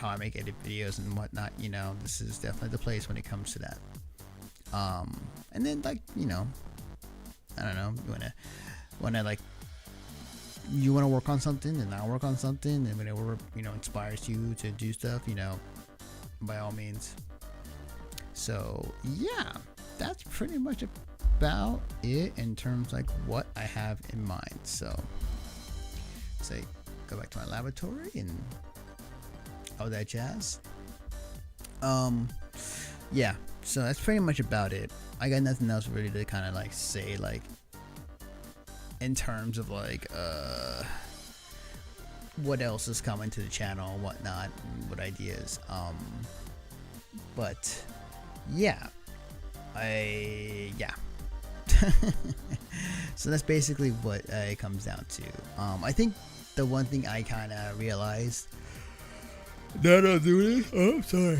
Speaker 9: I make edit videos and whatnot, this is definitely the place when it comes to that. And then I don't know, you want to work on something and I work on something, and whenever inspires you to do stuff, by all means. So yeah, that's pretty much about it in terms what I have in mind. So say go back to my laboratory and all that jazz. Yeah, so that's pretty much about it. I got nothing else really to kind of say in terms of what else is coming to the channel and whatnot, and what ideas. But yeah, so that's basically what it comes down to. I think the one thing I kind of realized that I'm doing this. Oh, I'm sorry.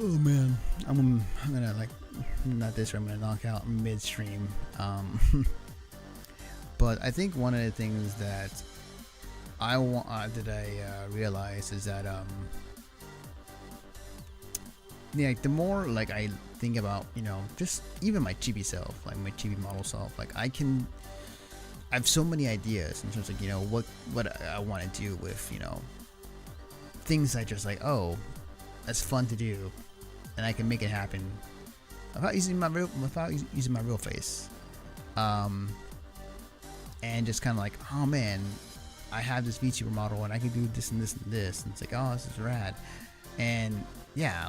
Speaker 9: Oh man, I'm gonna not this. I'm gonna knock out midstream. But I think one of the things that I realize is that the more I think about just even my chibi self, my chibi model self, I have so many ideas in terms of what I want to do with things that just oh, that's fun to do, and I can make it happen without using my real face, and just kind of oh man, I have this VTuber model and I can do this and this and this, and it's oh, this is rad. And yeah,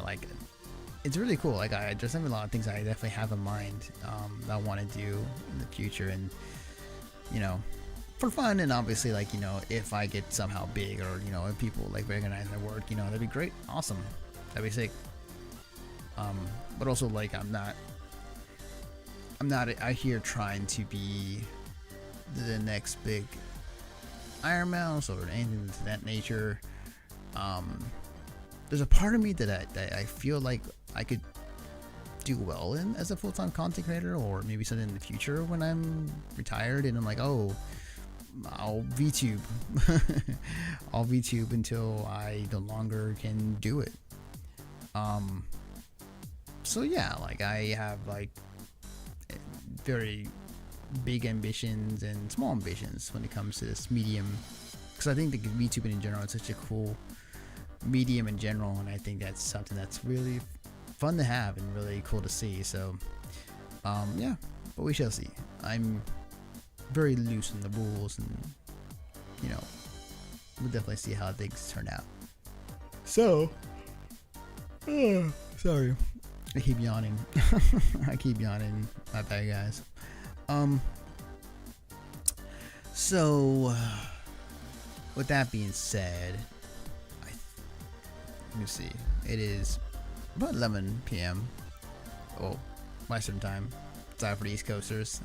Speaker 9: it's really cool. There's a lot of things I definitely have in mind that I want to do in the future, and for fun, and obviously if I get somehow big, or if people recognize my work, that'd be great, awesome, that'd be sick. But also I'm not out here trying to be the next big Iron Mouse or anything of that nature. There's a part of me that I feel I could do well in as a full-time content creator, or maybe something in the future when I'm retired and I'm oh, I'll VTube. I'll VTube until I no longer can do it. So yeah, I have very big ambitions and small ambitions when it comes to this medium, because I think the VTubing in general is such a cool medium in general, and I think that's something that's really fun to have and really cool to see. So yeah, but we shall see. I'm very loose in the rules, and we'll definitely see how things turn out. So sorry, I keep yawning. My bad, guys. So with that being said, let me see. It is about 11 p.m. Oh, Western time. Sorry for the East Coasters.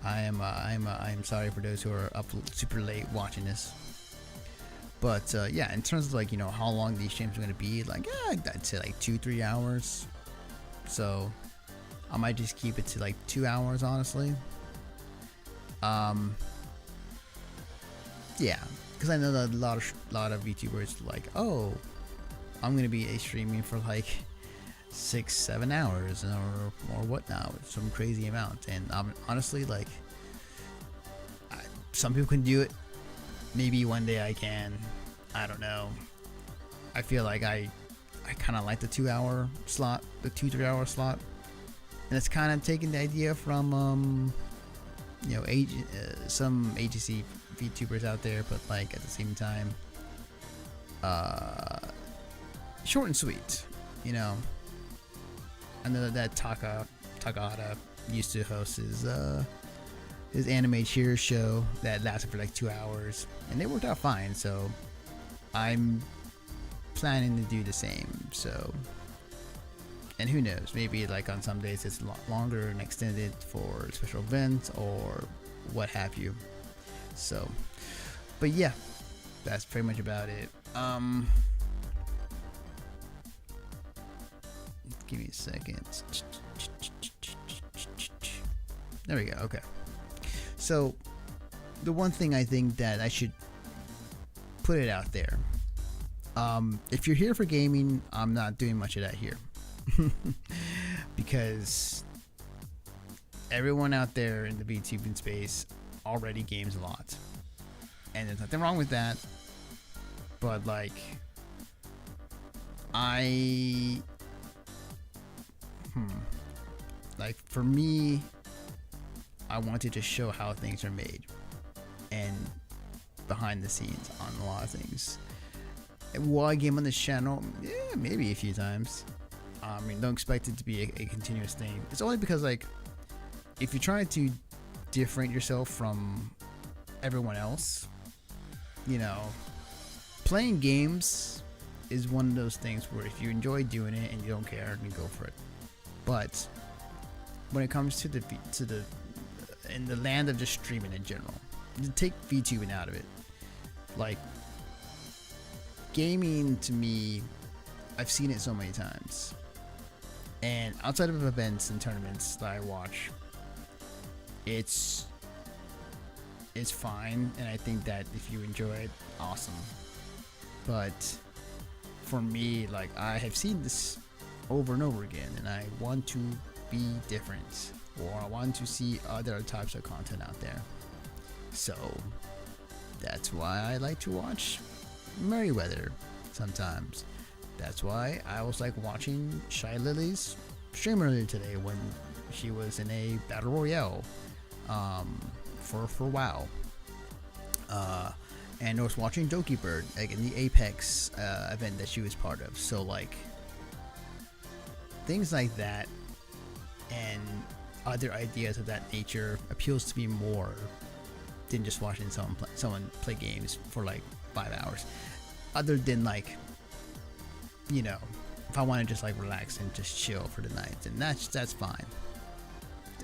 Speaker 9: I'm sorry for those who are up super late watching this. But yeah, in terms of like, you know, how long these streams are gonna be, like, yeah, I'd say like 2-3 hours. So I might just keep it to like 2 hours, honestly. Yeah, because I know that a lot of YouTubers like, oh, I'm gonna be streaming for like 6-7 hours or whatnot, some crazy amount. And honestly, like, some people can do it. Maybe one day I can. I don't know. I feel like I kind of like the 2-hour slot, the 2-3 hour slot, and it's kind of taking the idea from you know, some agency VTubers out there, but like at the same time, short and sweet. You know, I know that Takahata used to host his anime cheers show that lasted for like 2 hours, and it worked out fine. So I'm planning to do the same. So, and who knows, maybe like on some days it's a lot longer and extended for special events or what have you. So, but yeah, that's pretty much about it. Give me a second. There we go. Okay. So, the one thing I think that I should put it out there. If you're here for gaming, I'm not doing much of that here. Because everyone out there in the VTubing space already games a lot. And there's nothing wrong with that. But like, like for me, I wanted to show how things are made and behind the scenes on a lot of things. Will I game on this channel? Yeah, maybe a few times. I mean, don't expect it to be a continuous thing. It's only because, like, if you're trying to differentiate yourself from everyone else, you know, playing games is one of those things where if you enjoy doing it and you don't care, then go for it. But when it comes to the in the land of just streaming in general, take VTubing out of it. Like, gaming to me, I've seen it so many times. And outside of events and tournaments that I watch, it's fine, and I think that if you enjoy it, awesome. But for me, like, I have seen this over and over again, and I want to be different, or I want to see other types of content out there. So that's why I like to watch Merryweather sometimes. That's why I was like watching Shy Lily's stream earlier today when she was in a battle royale for WoW, and I was watching Doki Bird, like, in the Apex event that she was part of. So like, things like that and other ideas of that nature appeals to me more than just watching someone play games for like 5 hours. Other than, like, you know, if I want to just like relax and just chill for the night, then that's fine.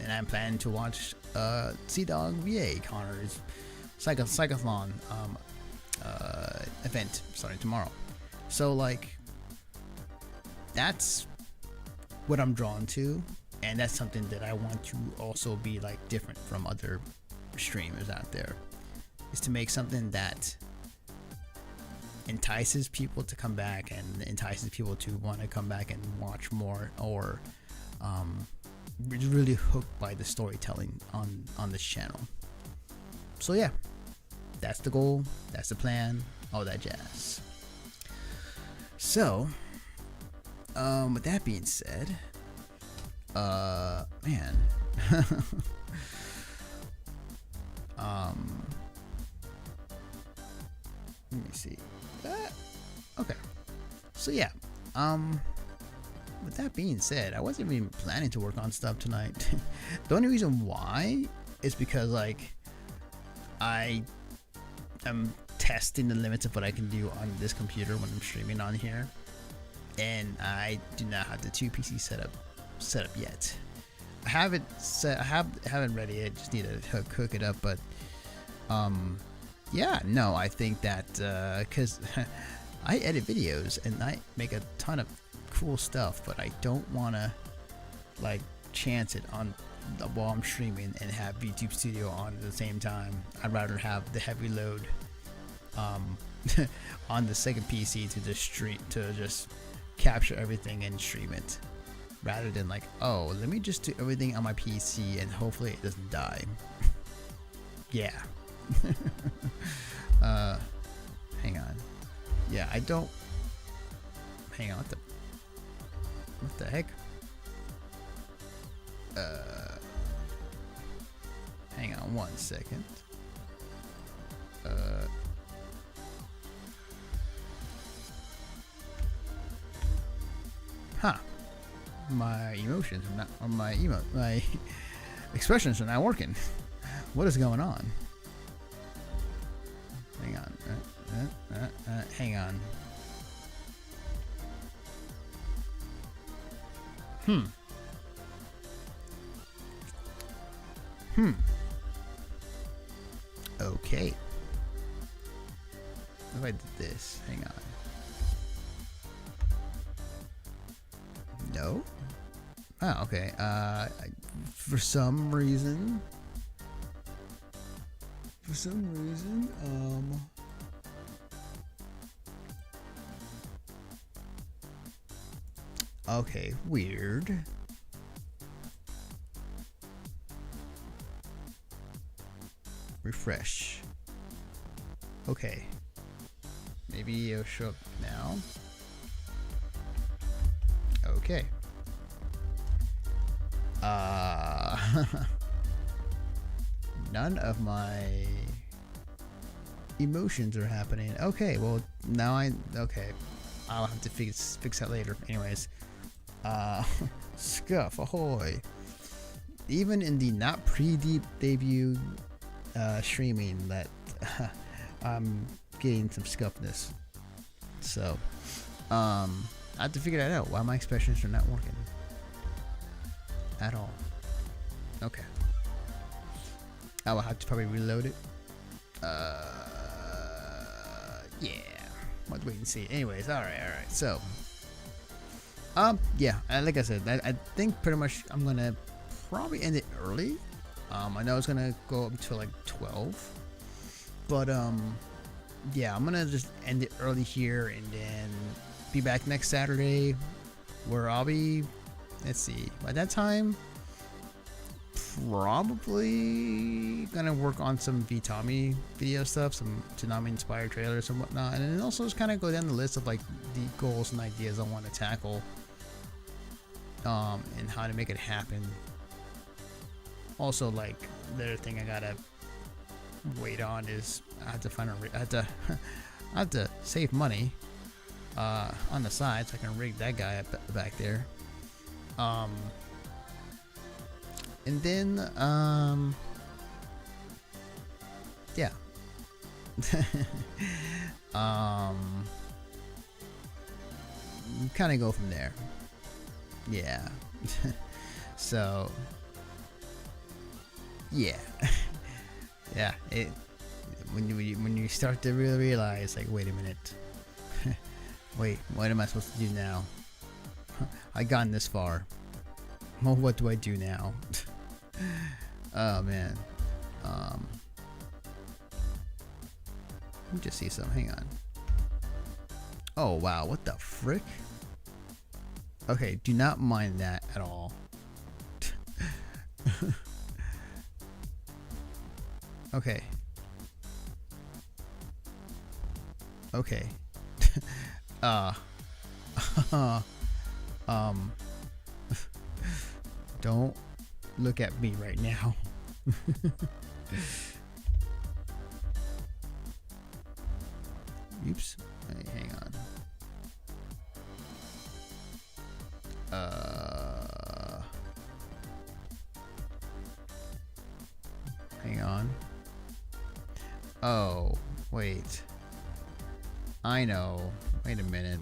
Speaker 9: And I'm planning to watch Sea Dog VA Connor's Cyclothlon event starting tomorrow. So like, that's what I'm drawn to, and that's something that I want to also be like different from other streamers out there, is to make something that entices people to come back and entices people to want to come back and watch more, or really hooked by the storytelling on this channel. So yeah, that's the goal, that's the plan, all that jazz. So with that being said, man, let me see. Okay. So yeah. With that being said, I wasn't even planning to work on stuff tonight. The only reason why is because, like, I I'm testing the limits of what I can do on this computer when I'm streaming on here, and I do not have the 2 PC set up yet. I have it set. I haven't ready. I just need to hook it up. But yeah, no, I think that because I edit videos and I make a ton of cool stuff, but I don't want to like chance it on while I'm streaming and have YouTube Studio on at the same time. I'd rather have the heavy load on the second PC to just capture everything and stream it, rather than like, oh, let me just do everything on my PC and hopefully it doesn't die. Yeah. Hang on. Yeah, I don't. Hang on. What the heck? Hang on 1 second. My emotions are not, or my expressions are not working. What is going on? Hang on. Hang on. Okay. What if I did this? Hang on. No? Oh, okay. For some reason. Okay, weird. Refresh. Okay. Maybe it'll show up now. Okay. None of my emotions are happening. Okay, well now okay. I'll have to fix that later. Anyways. Scuff ahoy. Even in the not pre-deep debut streaming, that I'm getting some scuffness. So I have to figure that out. Why my expressions are not working at all. Okay. I will have to probably reload it. Yeah. Let's wait and see. Anyways, alright. So yeah, like I said, I think pretty much I'm gonna probably end it early. I know it's gonna go up to like 12, but yeah, I'm gonna just end it early here and then be back next Saturday, where I'll be, let's see, by that time probably gonna work on some Vitami video stuff, some Tsunami inspired trailers and whatnot, and then also just kind of go down the list of like the goals and ideas I want to tackle, and how to make it happen. Also, like, the other thing I gotta wait on is I have to find I have to save money on the side so I can rig that guy up back there. And then yeah. Kind of go from there. Yeah. So yeah. Yeah, when you start to really realize, like, wait a minute. Wait, what am I supposed to do now? I gotten this far. Well, what do I do now? Oh man. Let me just see some. Hang on. Oh wow, what the frick? Okay, do not mind that at all. Okay. Okay. Don't look at me right now. Oops. Hey, hang on. Hang on. Oh, Wait. I know. Wait a minute.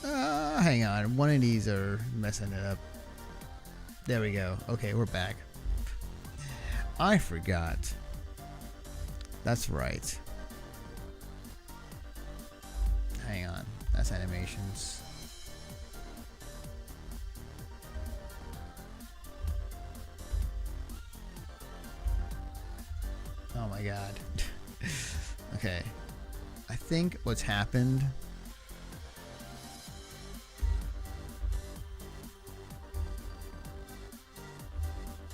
Speaker 9: Hang on. One of these are messing it up. There we go. Okay, we're back. I forgot. That's right. Hang on. That's animations. Oh my god. Okay. I think what's happened.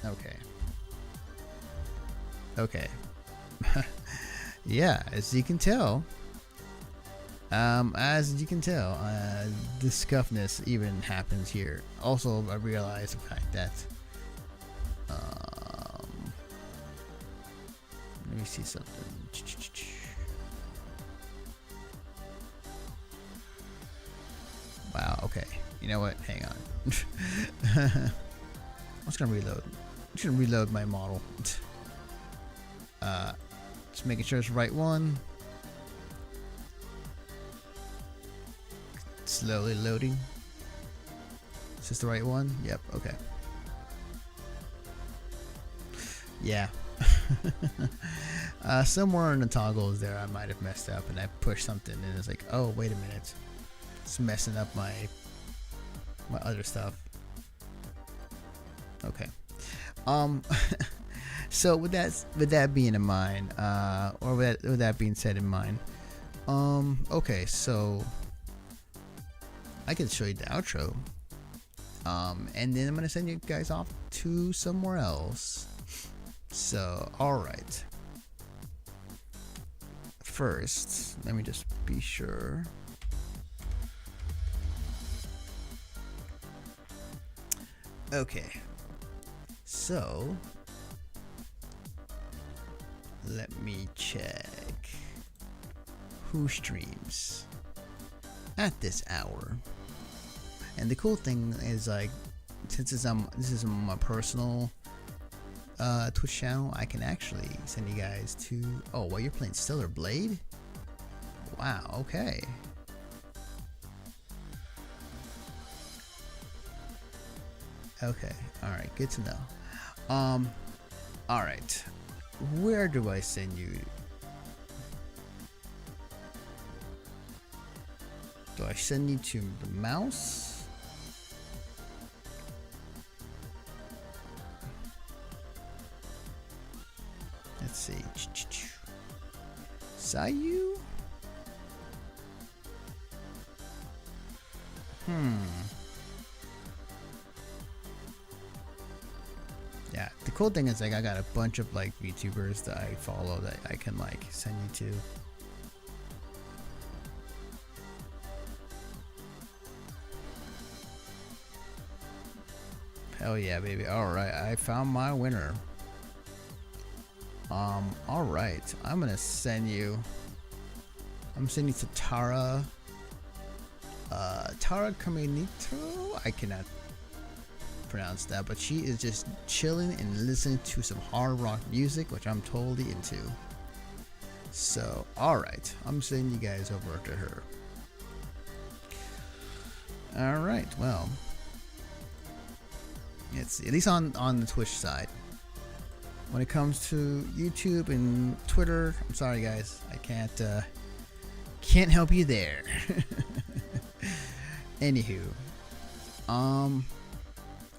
Speaker 9: Okay. Okay. Yeah, as you can tell. The scuffness even happens here. Also, I realized the fact that let me see something. Wow, okay. You know what? Hang on. I'm just gonna reload. I'm just gonna reload my model. Just making sure it's the right one. Slowly loading. Is this the right one? Yep, okay. Yeah. Somewhere in the toggles there I might have messed up and I pushed something and it's like, oh wait a minute. It's messing up my other stuff. Okay. So with that being in mind, or with that being said in mind, okay, so I can show you the outro, and then I'm gonna send you guys off to somewhere else. So, all right. First, let me just be sure. Okay. So, let me check who streams at this hour. And the cool thing is, like, since this is my personal Twitch channel, I can actually send you guys to. Oh, well, you're playing Stellar Blade? Wow. Okay. Okay. All right. Good to know. All right. Where do I send you? Do I send you to the mouse? Let's see. Sayu? Yeah, the cool thing is, like, I got a bunch of, like, YouTubers that I follow that I can, like, send you to. Hell yeah, baby. Alright, I found my winner. Alright. I'm gonna send you. I'm sending you to Tara. Tara Caminito? I cannot pronounce that, but she is just chilling and listening to some hard rock music, which I'm totally into. So, alright. I'm sending you guys over to her. Alright, well. It's at least on the Twitch side. When it comes to YouTube and Twitter, I'm sorry guys, I can't help you there. Anywho,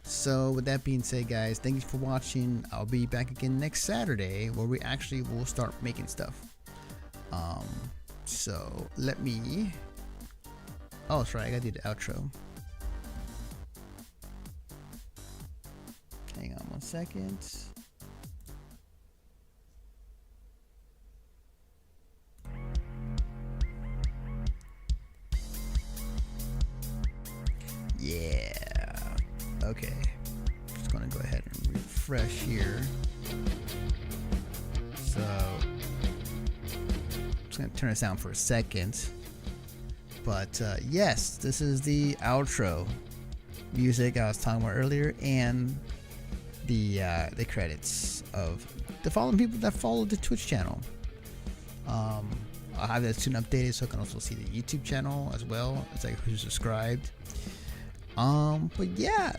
Speaker 9: so with that being said, guys, thank you for watching. I'll be back again next Saturday where we actually will start making stuff. So let me. Oh, that's right, I gotta do the outro. Hang on 1 second. Yeah. Okay. Just gonna go ahead and refresh here. So I'm just gonna turn this down for a second. But yes, this is the outro music I was talking about earlier, and the credits of the following people that follow the Twitch channel. I'll have that soon updated so I can also see the YouTube channel as well as like who's subscribed. But yeah,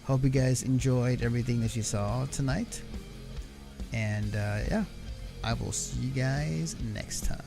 Speaker 9: hope you guys enjoyed everything that you saw tonight, and yeah, I will see you guys next time.